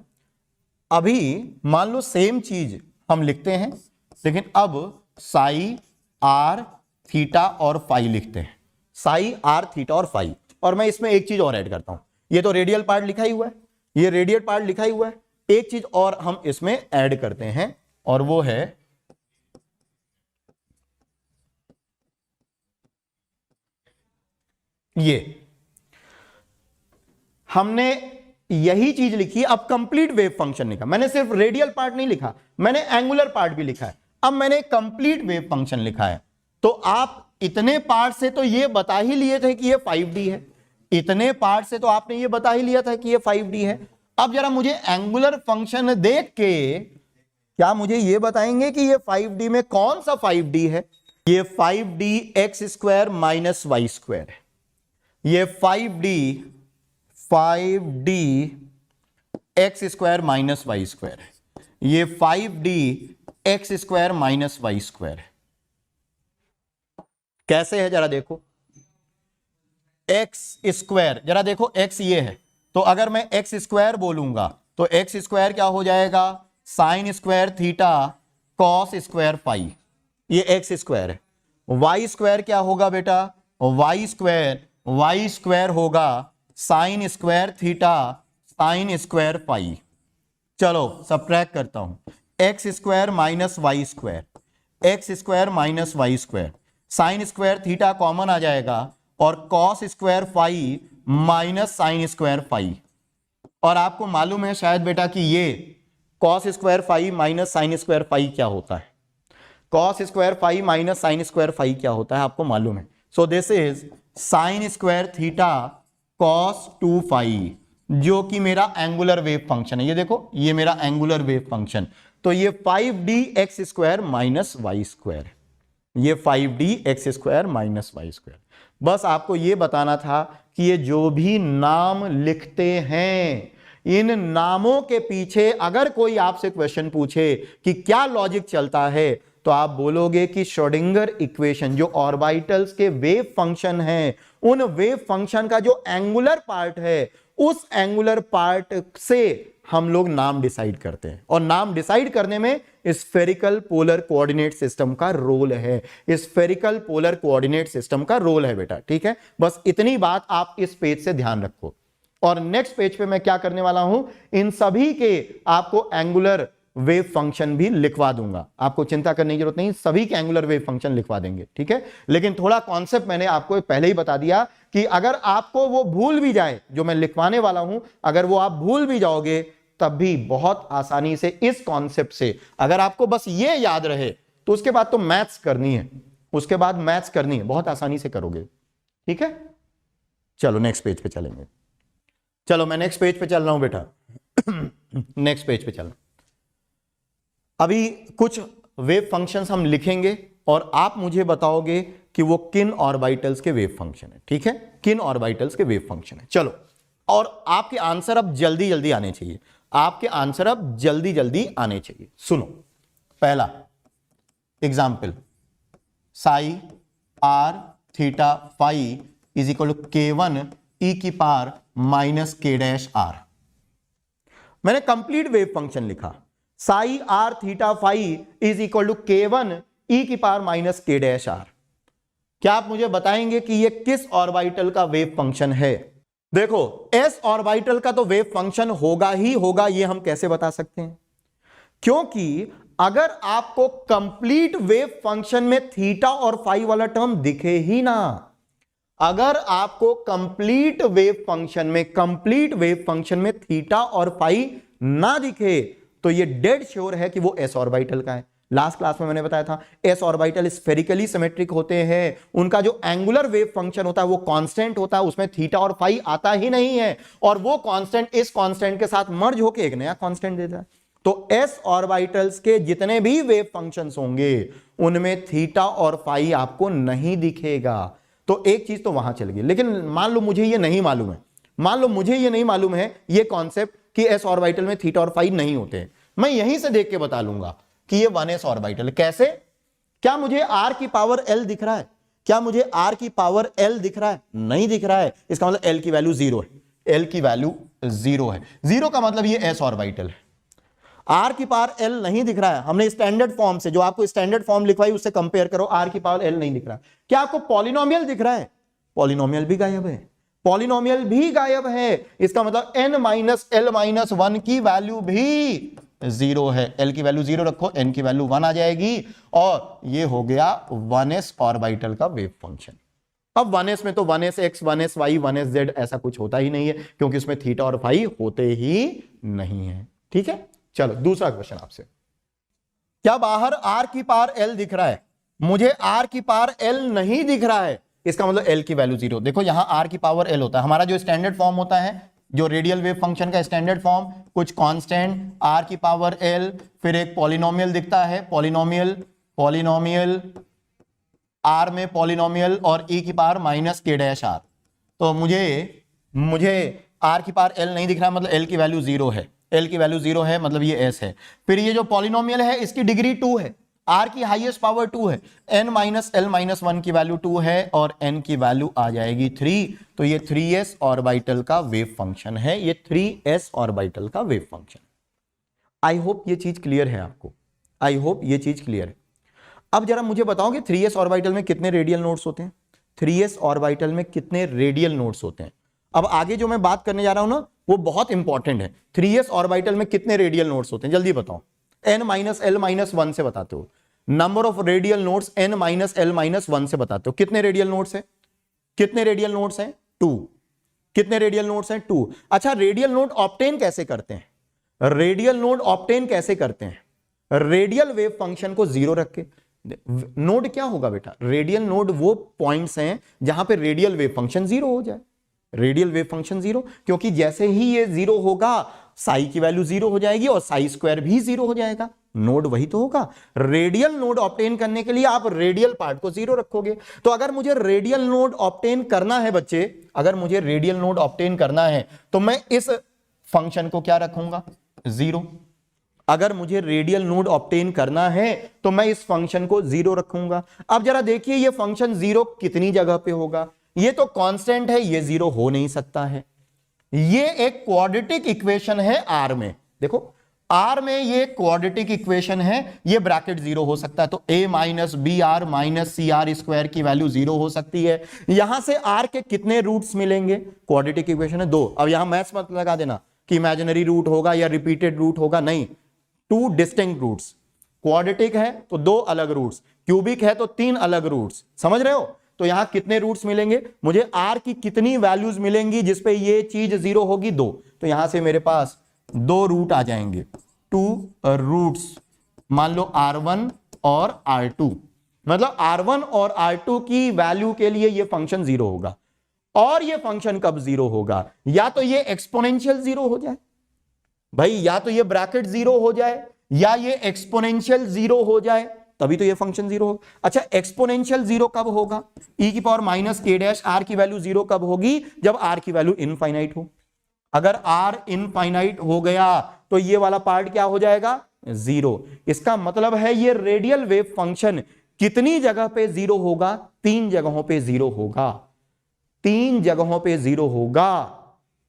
अभी मान लो सेम चीज हम लिखते हैं, लेकिन अब साई आर थीटा और फाई लिखते हैं, साई आर थीटा और फाई, और मैं इसमें एक चीज और ऐड करता हूं, ये तो रेडियल पार्ट लिखा ही हुआ है, ये रेडियल पार्ट लिखा ही हुआ है, एक चीज और हम इसमें ऐड करते हैं और वो है ये, हमने यही चीज लिखी। अब कंप्लीट वेव फंक्शन लिखा, मैंने सिर्फ रेडियल पार्ट नहीं लिखा, मैंने एंगुलर पार्ट भी लिखा है। अब मैंने कंप्लीट वेव फंक्शन लिखा है। तो आप इतने पार्ट से तो ये बता ही लिए थे कि ये 5D है, इतने पार्ट से तो आपने ये बता ही लिया था कि ये 5D है। अब जरा मुझे एंगुलर फंक्शन देख के क्या मुझे ये बताएंगे कि ये 5D में कौन सा 5D है? ये 5D x square minus Y square है। ये 5D x square minus Y square है। ये 5D x square minus Y square है। कैसे है जरा देखो, x स्क्वायर, जरा देखो x ये है, तो अगर मैं x स्क्वायर बोलूंगा तो x स्क्वायर क्या हो जाएगा? Sine square theta cos square phi, ये x स्क्वायर है। y स्क्वायर क्या होगा बेटा? y स्क्वायर होगा sine square theta sine square phi. चलो सब्ट्रैक्ट करता हूं, x square minus Y square, x square minus Y square, sine square theta common आ जाएगा और cos square phi minus sine square phi. और आपको मालूम है शायद बेटा कि ये cos square phi minus sine square phi क्या होता है? Cos square phi minus sine square phi क्या होता है आपको मालूम है? So this is sine square theta cos 2 phi, जो कि मेरा एंगुलर वेव फंक्शन है। ये देखो, ये मेरा एंगुलर वेव फंक्शन। तो ये 5D x square minus Y square, ये 5D x square minus Y square. बस आपको ये बताना था कि ये जो भी नाम लिखते हैं, इन नामों के पीछे अगर कोई आपसे क्वेश्चन पूछे कि क्या लॉजिक चलता है, तो आप बोलोगे कि श्रोडिंगर इक्वेशन, जो ऑर्बिटल्स के वेव फंक्शन है, उन वेव फंक्शन का जो एंगुलर पार्ट है, उस एंगुलर पार्ट से हम लोग नाम डिसाइड करते हैं। और नाम डिसाइड करने में स्फेरिकल पोलर कोऑर्डिनेट सिस्टम का रोल है, स्फेरिकल पोलर कोऑर्डिनेट सिस्टम का रोल है बेटा, ठीक है। बस इतनी बात आप इस पेज से ध्यान रखो। और नेक्स्ट पेज पे मैं क्या करने वाला हूं, इन सभी के आपको एंगुलर वेव फंक्शन भी लिखवा दूंगा, आपको चिंता करने की जरूरत नहीं, सभी के एंगुलर वेव फंक्शन लिखवा देंगे, ठीक है। लेकिन थोड़ा कॉन्सेप्ट मैंने आपको पहले ही बता दिया कि अगर आपको वो भूल भी जाए जो मैं लिखवाने वाला हूं, अगर वो आप भूल भी जाओगे तब भी बहुत आसानी से इस कॉन्सेप्ट से अगर आपको बस ये याद रहे, तो उसके बाद तो मैथ्स करनी है, उसके बाद मैथ्स करनी है, बहुत आसानी से करोगे, ठीक है। चलो नेक्स्ट पेज पे चलेंगे। चलो मैं नेक्स्ट पेज पे चल रहा हूं बेटा नेक्स्ट पेज पे चल। अभी कुछ वेव फंक्शंस हम लिखेंगे और आप मुझे बताओगे कि वो किन ऑर्बिटल्स के वेव फंक्शन है, ठीक है, किन ऑर्बिटल्स के वेव फंक्शन है। चलो, और आपके आंसर अब जल्दी जल्दी आने चाहिए, आपके आंसर अब जल्दी जल्दी आने चाहिए। सुनो, पहला example, psi R theta phi is equal to K1 e की power minus K dash R. मैंने कंप्लीट वेव फंक्शन लिखा, psi R theta phi is equal to K1 e की power minus K dash R. क्या आप मुझे बताएंगे कि यह किस ऑर्बिटल का वेव फंक्शन है? देखो, एस ऑर्बिटल का तो वेव फंक्शन होगा ही होगा, यह हम कैसे बता सकते हैं? क्योंकि अगर आपको कंप्लीट वेव फंक्शन में थीटा और फाई वाला टर्म दिखे ही ना, अगर आपको कंप्लीट वेव फंक्शन में थीटा और फाई ना दिखे, तो ये डेड श्योर है कि वो एस ऑर्बिटल का है। लास्ट क्लास में मैंने बताया था, एस ऑर्बिटल स्फेरिकली सिमेट्रिक होते हैं, उनका जो एंगुलर वेव फंक्शन होता है वो कांस्टेंट होता है, उसमें थीटा और फाई आता ही नहीं है, और वो कांस्टेंट इस कांस्टेंट के साथ मर्ज होकर एक नया कांस्टेंट देता है। तो एस ऑर्बिटल्स के जितने भी वेव फंक्शंस होंगे उनमें थीटा और फाई आपको नहीं दिखेगा। तो एक चीज तो वहां चल गई। लेकिन मान लो मुझे ये नहीं मालूम है, ये कॉन्सेप्ट कि एस ऑर्बिटल में थीटा और फाई नहीं होते हैं, मैं यहीं से देख के बता लूंगा कि ये 1s ऑर्बिटल। कैसे? क्या मुझे r की पावर l दिख रहा है? क्या मुझे r की पावर l दिख रहा है? नहीं दिख रहा है। इसका मतलब l की वैल्यू 0 है, l की वैल्यू 0 है। 0 का मतलब ये s ऑर्बिटल है। r की पावर l नहीं दिख रहा है, हमने स्टैंडर्ड फॉर्म से, जो आपको स्टैंडर्ड फॉर्म लिखवाई उससे कंपेयर करो, r की पावर l नहीं दिख रहा। क्या आपको पॉलिनोमियल दिख रहा है? पॉलिनोमियल भी गायब है। पॉलिनोमियल भी गायब है, इसका मतलब n माइनस एल माइनस 1 की वैल्यू भी 0 है। l की वैल्यू 0 रखो, n की वैल्यू 1 आ जाएगी और ये हो गया 1s ऑर्बिटल का वेव फंक्शन। अब 1s में तो 1s x, 1s y, 1s z ऐसा कुछ होता ही नहीं है, क्योंकि उसमें थीटा और फाई होते ही नहीं है। ठीक है, चलो दूसरा क्वेश्चन आपसे। क्या बाहर r की पावर l दिख रहा है? मुझे r की पावर l नहीं दिख रहा है, इसका मतलब l की वैल्यू 0। देखो यहां r की पावर l होता है, हमारा जो स्टैंडर्ड फॉर्म होता है, जो रेडियल वेव फंक्शन का स्टैंडर्ड फॉर्म, कुछ कांस्टेंट r की पावर l, फिर एक पॉलिनोमियल दिखता है, पॉलिनोमियल r में पॉलिनोमियल और e की power minus k dash r। तो मुझे r की पावर l नहीं दिख रहा, मतलब l की वैल्यू 0 है, l की वैल्यू 0 है, मतलब ये s है। फिर ये जो पॉलिनोमियल है इसकी डिग्री 2 है, r की हाईएस्ट पावर 2 है, n माइनस एल माइनस 1 की वैल्यू 2 है और n की वैल्यू आ जाएगी 3। तो ये 3s ऑर्बिटल का वेव फंक्शन है, ये 3s ऑर्बिटल का वेव फंक्शन। आई होप ये चीज क्लियर है आपको, आई होप ये चीज क्लियर है। अब जरा मुझे बताओ कि 3s ऑर्बिटल में कितने रेडियल नोड्स होते हैं? 3s ऑर्बिटल में कितने रेडियल नोड्स होते हैं? अब आगे जो मैं बात करने जा रहा हूं ना वो बहुत इंपॉर्टेंट है। 3s ऑर्बिटल में कितने रेडियल नोड्स होते हैं जल्दी बताओ। n माइनस एल माइनस 1 से बताते हो, number of radial nodes n minus L minus 1 से बताते हो। कितने रेडियल नोड्स है? कितने रेडियल नोड्स हैं? 2। कितने रेडियल नोड्स हैं? 2। अच्छा, रेडियल नोड ऑब्टेन कैसे करते हैं? रेडियल नोड ऑब्टेन कैसे करते हैं? रेडियल वेव फंक्शन को 0 रख के। नोड क्या होगा बेटा? रेडियल नोड वो पॉइंट्स हैं जहां पे रेडियल वेव फंक्शन 0 हो जाए। रेडियल वेव फंक्शन 0, क्योंकि जैसे ही ये 0 होगा साई की वैल्यू 0 हो जाएगी और साई स्क्वायर भी 0 हो जाएगा। नोड वही तो होगा। रेडियल नोड ऑब्टेन करने के लिए आप रेडियल पार्ट को 0 रखोगे। तो अगर मुझे रेडियल नोड ऑब्टेन करना है बच्चे, अगर मुझे रेडियल नोड ऑब्टेन करना है तो मैं इस फंक्शन को क्या रखूंगा? 0। अगर मुझे रेडियल नोड ऑब्टेन करना है तो मैं इस फंक्शन को 0 रखूंगा। अब जरा देखिए ये फंक्शन 0 कितनी जगह पे होगा? ये तो कांस्टेंट है, ये 0 हो नहीं सकता है। ये एक क्वाड्रेटिक इक्वेशन है आर में। देखो आर में ये क्वाड्रेटिक इक्वेशन है, ये ब्रैकेट 0 हो सकता है। तो a minus B R minus C R square की वैल्यू 0 हो सकती है। यहां से आर के कितने रूट्स मिलेंगे? क्वाड्रेटिक इक्वेशन है 2। अब यहां मैथ्स मत लगा देना कि इमेजिनरी रूट होगा या रिपीटेड रूट होगा, नहीं, 2 डिस्टिंक्ट रूट्स। क्वाड्रेटिक है तो 2 अलग रूट्स, क्यूबिक है तो 3 अलग रूट्स। समझ रहे हो? तो यहां कितने रूट्स मिलेंगे? मुझे आर की कितनी वैल्यूज मिलेंगी जिसपे ये चीज 0 होगी? 2। तो यहां से मेरे पास 2 रूट आ जाएंगे, 2 रूट्स। मान लो R1 और R2, मतलब R1 और R2 की वैल्यू के लिए ये फंक्शन 0 होगा। और ये फंक्शन कब 0 होगा? या तो ये एक्सपोनेंशियल 0 हो जाए भाई, या तो ये ब्रैकेट 0 हो जाए या ये एक्सपोनेंशियल 0 हो जाए, तभी तो ये फंक्शन 0 होगा। अच्छा, एक्सपोनेंशियल 0 कब होगा? e की power minus k dash r की वैल्यू 0 कब होगी? जब r की वैल्यू इनफाइनाइट हो। अगर r इनफाइनाइट हो गया तो ये वाला पार्ट क्या हो जाएगा? 0। इसका मतलब है ये रेडियल वेव फंक्शन कितनी जगह पे 0 होगा? 3 जगहों पे 0 होगा। 3 जगहों पे 0 होगा।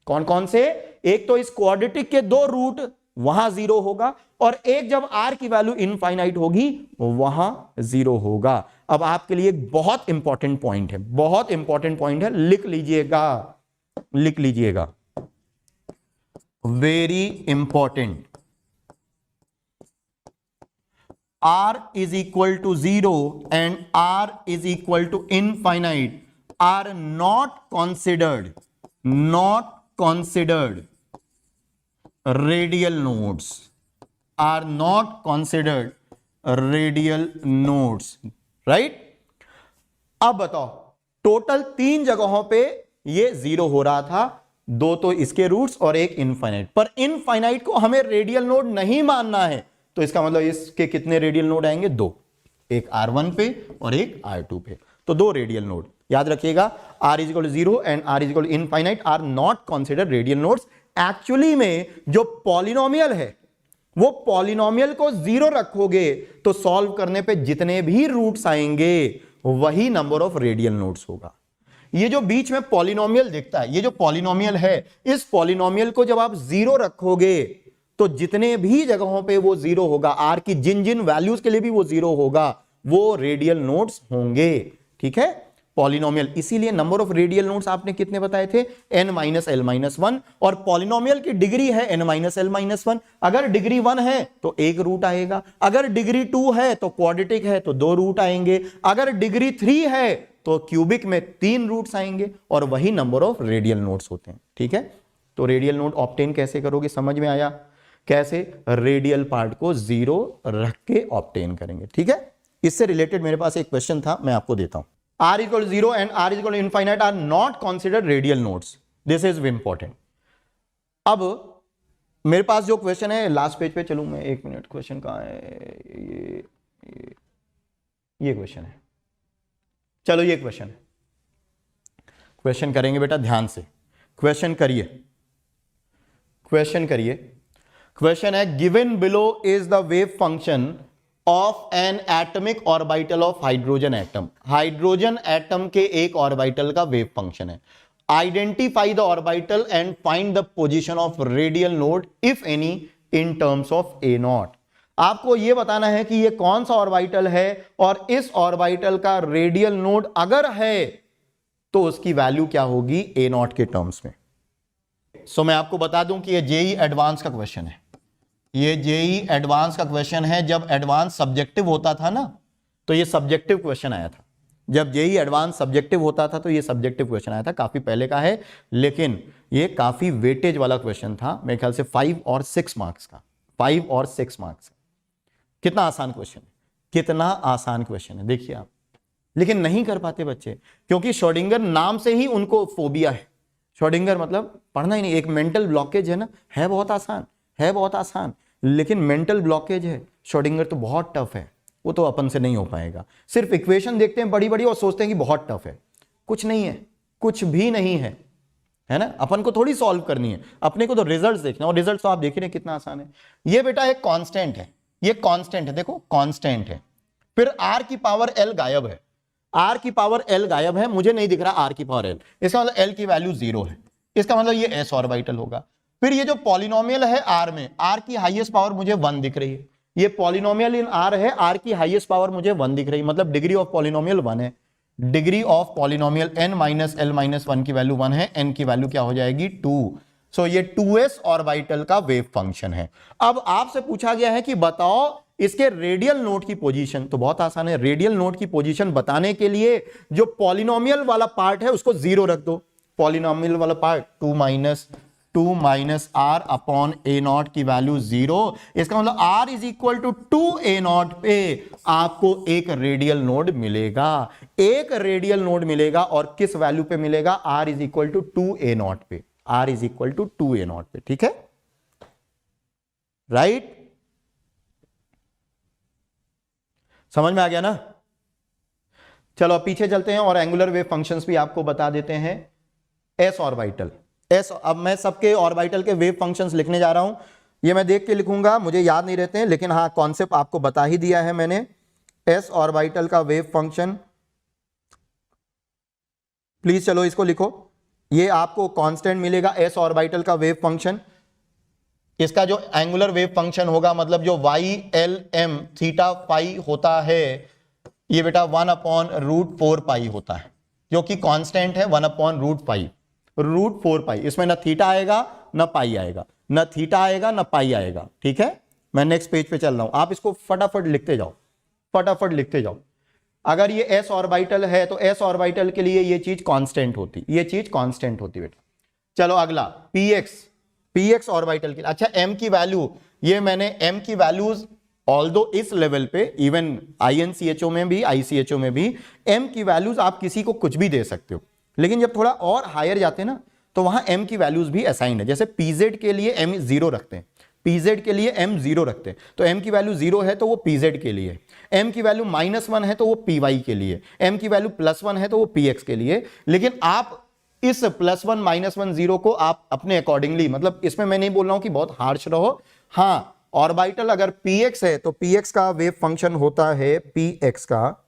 कौन कौन से? एक तो इस क्वाड्रेटिक के 2 रूट, वहां 0 होगा, और एक जब r की वैल्यू इनफाइनाइट होगी वहां 0 होगा। अब आपके लिए एक बहुत इंपॉर्टेंट पॉइंट है, बहुत इंपॉर्टेंट पॉइंट है, लिख लीजिएगा, लिख लीजिएगा, very important. r is equal to 0 and r is equal to infinite are not considered radial nodes, are not considered radial nodes, right? अब बताओ, टोटल 3 जगहों पे ये 0 हो रहा था, 2 तो इसके रूट्स और एक इनफाइनाइट। पर इनफाइनाइट को हमें रेडियल नोड नहीं मानना है, तो इसका मतलब इसके कितने रेडियल नोड आएंगे? 2, एक R1 पे और एक R2 पे। तो 2 रेडियल नोड याद रखिएगा। r is equal to 0 and r is equal to infinite are not consider radial nodes. Actually में जो पॉलिनोमियल है वो पॉलिनोमियल को 0 रखोगे तो सॉल्व करने पे जितने भी रूट्स आएंगे वही नंबर ऑफ रेडियल नोड्स होगा। ये जो बीच में पॉलिनोमियल दिखता है, ये जो पॉलिनोमियल है, इस पॉलिनोमियल को जब आप 0 रखोगे तो जितने भी जगहों पे वो 0 होगा, r की जिन जिन वैल्यूज के लिए भी वो 0 होगा, वो रेडियल नोड्स होंगे। ठीक है, पॉलिनोमियल, इसीलिए नंबर ऑफ रेडियल नोड्स आपने कितने बताए थे, n minus L minus one, और पॉलिनोमियल की डिग्री है n minus L minus one. अगर डिग्री 1 है तो एक रूट आएगा, अगर डिग्री 2 है तो क्वाड्रेटिक है तो 2 रूट आएंगे, अगर डिग्री 3 है तो क्यूबिक में 3 रूट्स आएंगे, और वही नंबर ऑफ रेडियल नोड्स होते हैं। ठीक है, तो रेडियल नोड ऑब्टेन कैसे करोगे, समझ में आया, कैसे रेडियल पार्ट को 0 रख के ऑब्टेन करेंगे। ठीक है, इससे रिलेटेड मेरे पास एक क्वेश्चन था, मैं आपको देता हूं। r equal 0 and r equal infinite are not considered radial nodes, this is important. अब मेरे पास जो क्वेश्चन है, लास्ट पेज पे चलूं मैं, 1 मिनट, क्वेश्चन कहां है, ये क्वेश्चन है, चलो ये क्वेश्चन है, क्वेश्चन करेंगे बेटा ध्यान से, क्वेश्चन करिए, क्वेश्चन करिए। क्वेश्चन है, given below is the wave function of N atomic orbital of hydrogen atom, hydrogen atom के एक ऑर्बिटल का वेव फंक्शन है। Identify the orbital and find the position of radial node if any in terms of A not. आपको यह बताना है कि यह कौन सा ऑर्बिटल है, और इस ऑर्बिटल का रेडियल नोड अगर है तो उसकी वैल्यू क्या होगी ए नॉट के टर्म्स में। सो मैं आपको बता दूं कि यह जेई एडवांस का क्वेश्चन है, ये जेई एडवांस का क्वेश्चन है। जब एडवांस सब्जेक्टिव होता था ना, तो ये सब्जेक्टिव क्वेश्चन आया था। जब जेई एडवांस सब्जेक्टिव होता था तो ये सब्जेक्टिव क्वेश्चन आया था, काफी पहले का है, लेकिन ये काफी वेटेज वाला क्वेश्चन था, मेरे ख्याल से 5 और 6 मार्क्स का, 5 और 6 मार्क्स। कितना आसान क्वेश्चन है, कितना आसान क्वेश्चन है, देखिए आप, लेकिन नहीं कर पाते बच्चे, क्योंकि श्रोडिंगर नाम से ही उनको फोबिया है। श्रोडिंगर मतलब पढ़ना ही नहीं, एक मेंटल ब्लॉकेज है ना, है बहुत आसान, है बहुत आसान, लेकिन मेंटल ब्लॉकेज है। श्रोडिंगर तो बहुत टफ है, वो तो अपन से नहीं हो पाएगा। सिर्फ इक्वेशन देखते हैं बड़ी बड़ी और सोचते हैं कि बहुत टफ है, कुछ नहीं है, कुछ भी नहीं है, है ना। अपन को थोड़ी सॉल्व करनी है, अपने को तो रिजल्ट्स देखना, और रिजल्ट्स तो आप देख रहे हैं कितना आसान है। ये बेटा एक कांस्टेंट है, ये कांस्टेंट है, देखो कांस्टेंट है, फिर r की पावर l गायब है, r की पावर l गायब है, मुझे नहीं दिख रहा r की पावर l, इसका मतलब l की वैल्यू 0 है, इसका मतलब ये s ऑर्बिटल होगा। फिर ये जो पॉलिनोमियल है r में, r की हाईएस्ट पावर मुझे 1 दिख रही है, ये पॉलिनोमियल इन r है, r की हाईएस्ट पावर मुझे 1 दिख रही है, मतलब डिग्री ऑफ पॉलिनोमियल 1 है। Degree of polynomial n minus l minus 1 की वैल्यू 1 है, n की वैल्यू क्या हो जाएगी 2। सो ये 2s ऑर्बिटल का वेव फंक्शन है। अब आपसे पूछा गया है कि बताओ इसके रेडियल नोड की पोजीशन, तो बहुत आसान है, रेडियल नोड की पोजीशन बताने के लिए जो पॉलिनोमियल वाला पार्ट है उसको 0 रख दो। पॉलिनोमियल वाला part 2 minus r upon A naught की वैल्यू 0, इसका मतलब r is equal to 2 A naught पे आपको एक रेडियल नोड मिलेगा, एक रेडियल नोड मिलेगा, और किस वैल्यू पे मिलेगा, r is equal to 2 A naught पे, r is equal to 2 A naught पे। ठीक है, राइट, समझ में आ गया ना। चलो अब पीछे चलते हैं और एंगुलर वेव फंक्शंस भी आपको बता देते हैं। एस ऑर्बिटल, एस, अब मैं सबके ऑर्बिटल के वेव फंक्शंस लिखने जा रहा हूं, ये मैं देख के लिखूंगा, मुझे याद नहीं रहते हैं, लेकिन हाँ कॉन्सेप्ट आपको बता ही दिया है मैंने। एस ऑर्बिटल का वेव फंक्शन, प्लीज चलो इसको लिखो, ये आपको कांस्टेंट मिलेगा एस ऑर्बिटल का वेव फंक्शन। इसका जो एंगुलर वेव फंक्शन होगा, मतलब जो Y L M theta pi होता है, ये बेटा 1/√4 पाई होता है, जो कि कांस्टेंट है 1/√4 पाई। इसमें ना थीटा आएगा ना पाई आएगा, ना थीटा आएगा ना पाई आएगा। ठीक है, मैं नेक्स्ट पेज पे चल रहा हूं, आप इसको फटाफट लिखते जाओ, फटाफट लिखते जाओ। अगर ये एस ऑर्बिटल है तो एस ऑर्बिटल के लिए ये चीज कांस्टेंट होती, ये चीज कांस्टेंट होती बेटा। चलो अगला पीएक्स ऑर्बिटल के लिए। अच्छा m की वैल्यू, ये मैंने m की वैल्यूज ऑल्दो इस लेवल पे, इवन INCHO में भी ICHO में भी m की वैल्यूज आप किसी को कुछ भी दे सकते हो, लेकिन जब थोड़ा और हायर जाते हैं ना तो वहां m की वैल्यूज भी असाइंड है। जैसे pz के लिए m 0 रखते हैं, pz के लिए m 0 रखते हैं, तो m की वैल्यू 0 है तो वो pz के लिए, m की वैल्यू -1 है तो वो py के लिए, m की वैल्यू +1 है तो वो px के लिए। लेकिन आप इस +1 -1 0 को आप अपने अकॉर्डिंगली, मतलब इसमें मैं नहीं बोल रहा हूं कि बहुत हार्श रहो, हाँ ऑर्बिटल अगर px है तो px का वेव फंक्शन होता है, px का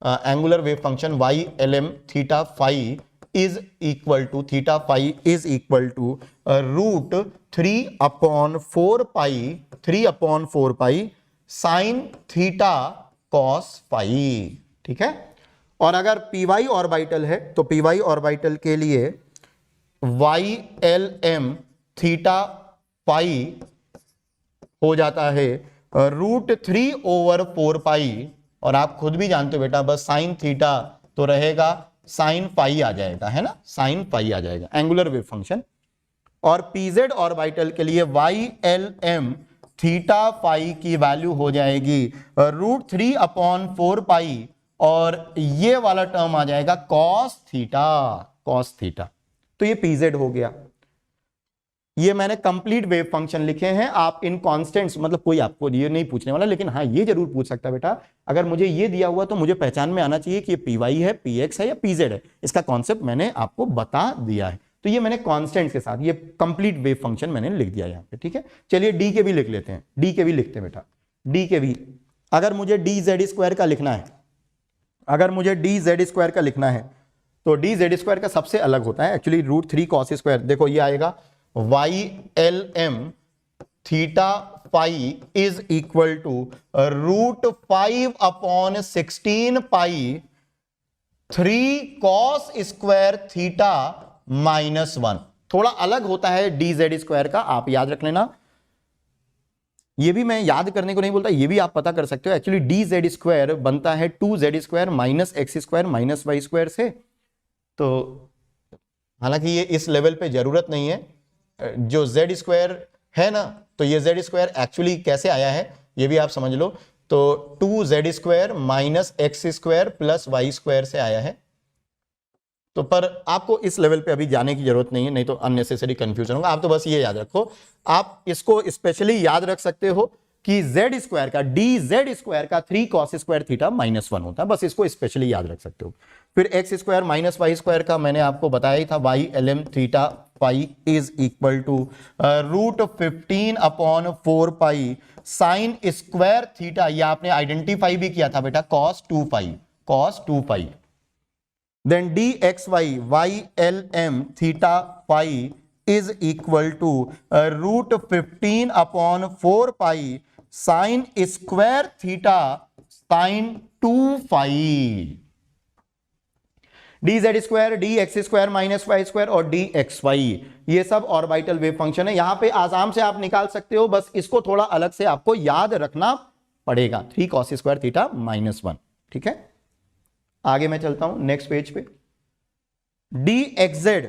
angular wave function Y L M theta phi is equal to √3/4 pi sin theta cos phi. ठीक है, और अगर पी वाई ऑर्बिटल है तो पी वाई ऑर्बिटल के लिए Y L M theta pi हो जाता है √3/4 पाई, और आप खुद भी जानते हो बेटा बस साइन थीटा तो रहेगा, साइन पाई आ जाएगा, है ना, साइन पाई आ जाएगा एंगुलर वेव फंक्शन। और पीजेड ऑर्बिटल के लिए Y L M theta pi की वैल्यू हो जाएगी √3/4 पाई, और ये वाला टर्म आ जाएगा कॉस थीटा, कॉस थीटा। तो ये पीजेड हो गया। ये मैंने कंप्लीट वेव फंक्शन लिखे हैं। आप इन कांस्टेंट्स, मतलब कोई आपको ये नहीं पूछने वाला, लेकिन हाँ ये जरूर पूछ सकता है बेटा, अगर मुझे ये दिया हुआ तो मुझे पहचान में आना चाहिए कि ये पी वाई है, पी एक्स है या पी जेड है। इसका कॉन्सेप्ट मैंने आपको बता दिया है। तो ये मैंने कांस्टेंट्स के साथ ये कंप्लीट वेव फंक्शन मैंने लिख दिया यहाँ पे, ठीक है। चलिए डी के भी लिख लेते हैं, डी के भी लिखते हैं बेटा। डी के भी अगर मुझे डी जेड स्क्वायर का लिखना है, अगर मुझे डी जेड स्क्वायर का लिखना है तो डी जेड स्क्वायर का सबसे अलग होता है एक्चुअली √3 cos स्क्वायर। देखो ये आएगा Y L M theta pi is equal to √5/16 pi 3 cos square theta -1। थोड़ा अलग होता है डी जेड स्क्वायर का, आप याद रख लेना। ये भी मैं याद करने को नहीं बोलता, ये भी आप पता कर सकते हो। एक्चुअली डी जेड स्क्वायर बनता है 2z square -x square -y square से। तो हालांकि ये इस लेवल पे जरूरत नहीं है, जो z स्क्वायर है ना, तो ये z स्क्वायर एक्चुअली कैसे आया है ये भी आप समझ लो। तो 2z square -x square plus y square से आया है। तो पर आपको इस लेवल पे अभी जाने की जरूरत नहीं है, नहीं तो अननेसेसरी कंफ्यूजन होगा। आप तो बस ये याद रखो, आप इसको स्पेशली याद रख सकते हो कि z स्क्वायर का, डी जेड स्क्वायर का 3 cos स्क्वायर थीटा -1 होता है, बस इसको स्पेशली याद रख सकते हो। फिर x स्क्वायर -y स्क्वायर का मैंने आपको बताया ही था, Y L M theta pi is equal to √15/4 pi sine square theta, ये आपने आइडेंटिफाई भी किया था बेटा, cos 2 pi, cos 2 pi. Then dxy Y L M theta pi is equal to √15/4 pi sine square theta sine 2 pi. D Z square, D X square -y square और D X Y, ये सब orbital wave function है। यहां पे आसाम से आप निकाल सकते हो, बस इसको थोड़ा अलग से आपको याद रखना पड़ेगा, 3 cos स्क्वायर थीटा -1, ठीक है। आगे मैं चलता हूं नेक्स्ट पेज पे। डी एक्सजेड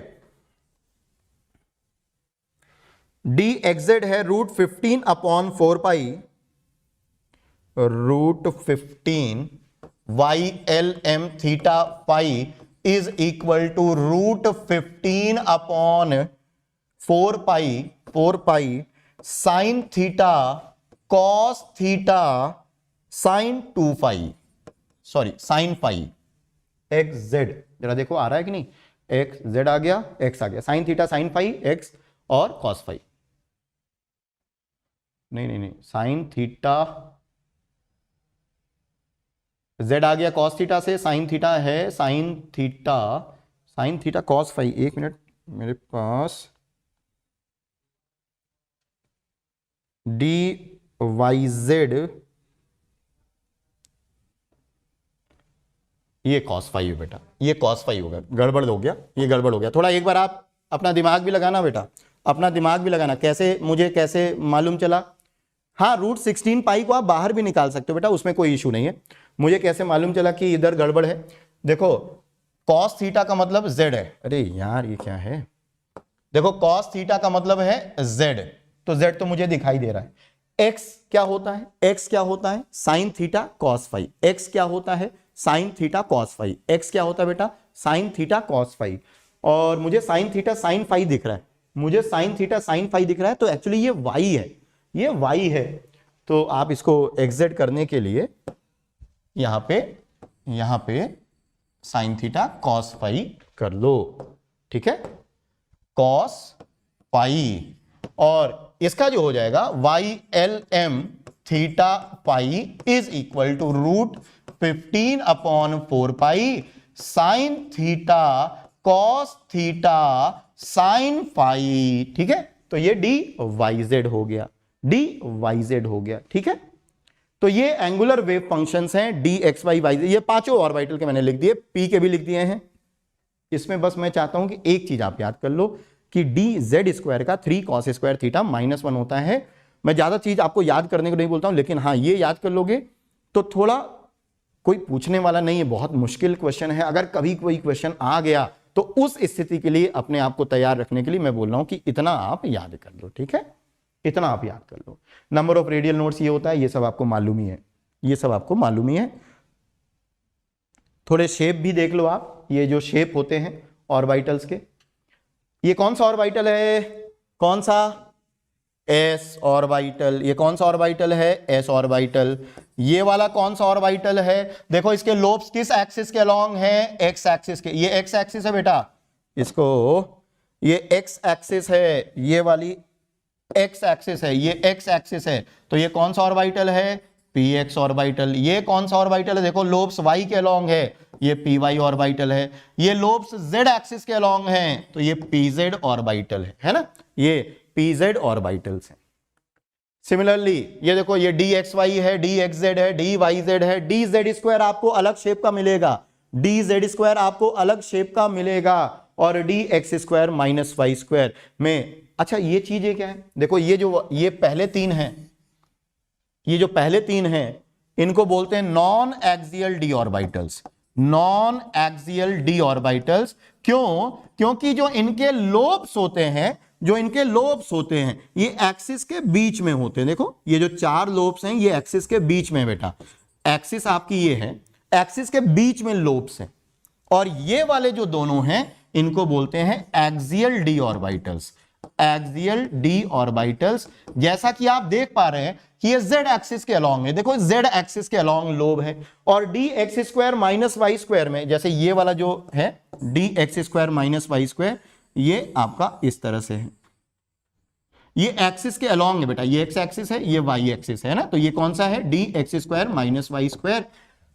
है √15/4 pi, √15 Y L M theta pi is equal to √15/4 pi sine theta cos theta sine 2 pi, sorry sine pi X Z. जरा देखो आ रहा है कि नहीं, एक्स जेड आ गया, एक्स आ गया, sine theta sine pi x और कॉस पाई, नहीं साइन थीटा z आ गया cos थीटा से, साइन थीटा है साइन थीटा cos फाई। एक मिनट, मेरे पास डी वाई जेड, ये cos फाई है बेटा, ये cos फाई होगा, गड़बड़ हो गया, ये गड़बड़ हो गया। थोड़ा एक बार आप अपना दिमाग भी लगाना बेटा, अपना दिमाग भी लगाना, कैसे मुझे कैसे मालूम चला। हाँ √16 पाई को आप बाहर भी निकाल सकते हो बेटा, उसमें कोई इशू नहीं है। मुझे कैसे मालूम चला कि इधर गड़बड़ है, देखो cos थीटा का मतलब z है, अरे यार ये क्या है, देखो cos थीटा का मतलब है z, तो z तो मुझे दिखाई दे रहा है। x क्या होता है, x क्या होता है sine theta cos phi, x क्या होता है sine theta cos phi, x क्या होता है बेटा साइन थीटा cos फाई, और मुझे साइन थीटा साइन फाई दिख रहा है, मुझे साइन थीटा साइन फाई दिख रहा है, तो एक्चुअली ये y है, ये y है। तो आप इसको एग्जेट करने के लिए यहां पे साइन थीटा कॉस फाई कर लो, ठीक है, कॉस पाई, और इसका जो हो जाएगा Y L M theta pi is equal to √15/4 pi sine theta cos theta sine phi, ठीक है। तो ये डी वाई जेड हो गया, डी वाई जेड हो गया, ठीक है। तो ये एंगुलर वेव फंक्शंस हैं डी एक्स वाई वाई, ये पांचों ऑर्बिटल के मैंने लिख दिए, पी के भी लिख दिए हैं। इसमें बस मैं चाहता हूं कि एक चीज आप याद कर लो कि डी जेड स्क्वायर का 3 cos स्क्वायर थीटा -1 होता है। मैं ज्यादा चीज आपको याद करने को नहीं बोलता हूं, लेकिन हाँ ये याद कर लोगे तो थोड़ा, कोई पूछने वाला नहीं है, बहुत मुश्किल क्वेश्चन है। अगर कभी कोई क्वेश्चन आ गया तो उस स्थिति के लिए अपने आप को तैयार रखने के लिए मैं बोल रहा हूं कि इतना आप याद कर लो, ठीक है, इतना आप याद कर लो। नंबर ऑफ रेडियल नोड्स ये होता है, ये सब आपको मालूम ही है, ये सब आपको मालूम ही है। थोड़े शेप भी देख लो आप, ये जो शेप होते हैं ऑर्बिटल्स के, ये कौन सा ऑर्बिटल है, कौन सा, एस ऑर्बिटल। ये कौन सा ऑर्बिटल है, एस ऑर्बिटल। ये वाला कौन सा ऑर्बिटल है, देखो इसके लोब्स किस एक्सिस के अलोंग है, एक्स एक्सिस के, ये एक्स एक्सिस है बेटा, इसको ये एक्स एक्सिस है, ये वाली एक्स एक्सिस है, ये एक्स एक्सिस है, तो ये कौन सा ऑर्बिटल है, पी एक्स ऑर्बिटल। ये कौन सा ऑर्बिटल है, देखो लोब्स वाई के अलोंग है, ये पी वाई ऑर्बिटल है। ये लोब्स जेड एक्सिस के अलोंग हैं, तो ये पी जेड ऑर्बिटल है ना, ये पी जेड ऑर्बिटल्स हैं। सिमिलरली ये देखो, ये डी एक्स वाई है, डी एक्स जेड है, डी वाई जेड है, डी जेड स्क्वायर आपको अलग शेप का मिलेगा, डी जेड स्क्वायर आपको अलग शेप का मिलेगा, और D X square minus Y square में। अच्छा ये चीजें क्या है, देखो ये जो ये पहले तीन हैं, ये जो पहले तीन हैं इनको बोलते हैं non axial D orbitals, non axial D orbitals. क्यों, क्योंकि जो इनके लोब्स होते हैं, जो इनके लोब्स होते हैं ये एक्सिस के बीच में होते हैं। देखो ये जो चार लोब्स हैं ये एक्सिस के बीच में बेटा, एक्सिस आपकी ये है, एक्सिस के बीच में लोब्स हैं, और ये वाले जो दोनों हैं इनको बोलते हैं axial D orbitals, axial D orbitals. जैसा कि आप देख पा रहे हैं कि ये जेड एक्सिस के अलोंग है, देखो जेड एक्सिस के अलोंग लोब है, और D X square minus Y square में, जैसे ये वाला जो है D X square minus Y square, ये आपका इस तरह से है, ये एक्सिस के अलोंग है बेटा, ये एक्स एक्सिस है, ये वाई एक्सिस है ना, तो ये कौन सा है, D X square minus Y square.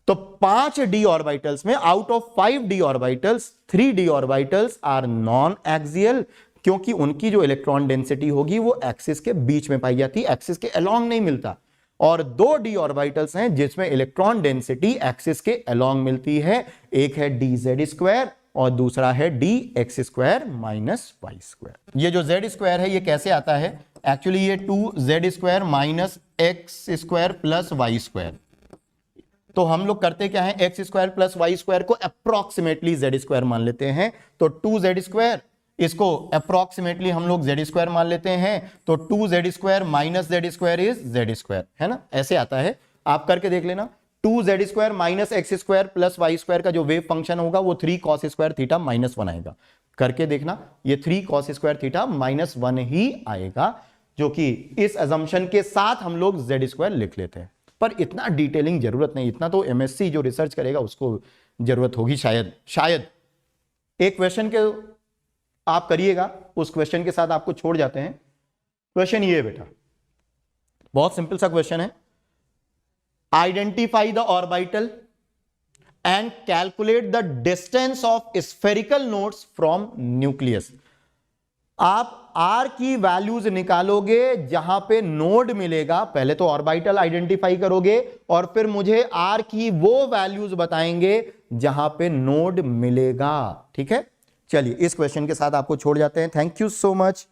तो 5 डी ऑर्बिटल्स में out of 5 D orbitals 3 D orbitals are non axial, क्योंकि उनकी जो इलेक्ट्रॉन डेंसिटी होगी वो एक्सिस के बीच में पाई जाती है, एक्सिस के अलोंग नहीं मिलता। और 2 डी ऑर्बिटल्स हैं जिसमें इलेक्ट्रॉन डेंसिटी एक्सिस के अलोंग मिलती है, एक है डी जेड स्क्वायर और दूसरा है D X square minus Y square. ये जो जेड स्क्वायर है ये कैसे आता है, एक्चुअली ये 2 Z square minus X square plus Y square. तो हम लोग करते क्या है, X square plus Y square को अप्रोक्सीमेटली जेड स्क्वायर मान लेते हैं, तो 2 जेड स्क्वायर, इसको अप्रोक्सीमेटली हम लोग जेड स्क्वायर मान लेते हैं, तो 2 Z square minus Z square is Z square, है ना, ऐसे आता है। आप करके देख लेना, 2 Z square minus X square plus Y square का जो वेव फंक्शन होगा वो 3 cos स्क्वायर थीटा -1 आएगा। करके देखना, ये 3 cos स्क्वायर थीटा -1 ही आएगा, जो कि इस अजम्पशन के साथ हम लोग जेड स्क्वायर लिख लेते हैं। पर इतना डिटेलिंग जरूरत नहीं, इतना तो एमएससी जो रिसर्च करेगा उसको जरूरत होगी शायद। एक क्वेश्चन के आप करिएगा, उस क्वेश्चन के साथ आपको छोड़ जाते हैं। क्वेश्चन ये है बेटा, बहुत सिंपल सा क्वेश्चन है, identify the orbital and calculate the distance of spherical nodes from nucleus. आप आर की वैल्यूज निकालोगे जहां पे नोड मिलेगा, पहले तो ऑर्बिटल आइडेंटिफाई करोगे और फिर मुझे आर की वो वैल्यूज बताएंगे जहां पे नोड मिलेगा, ठीक है। चलिए इस क्वेश्चन के साथ आपको छोड़ जाते हैं। Thank you so much.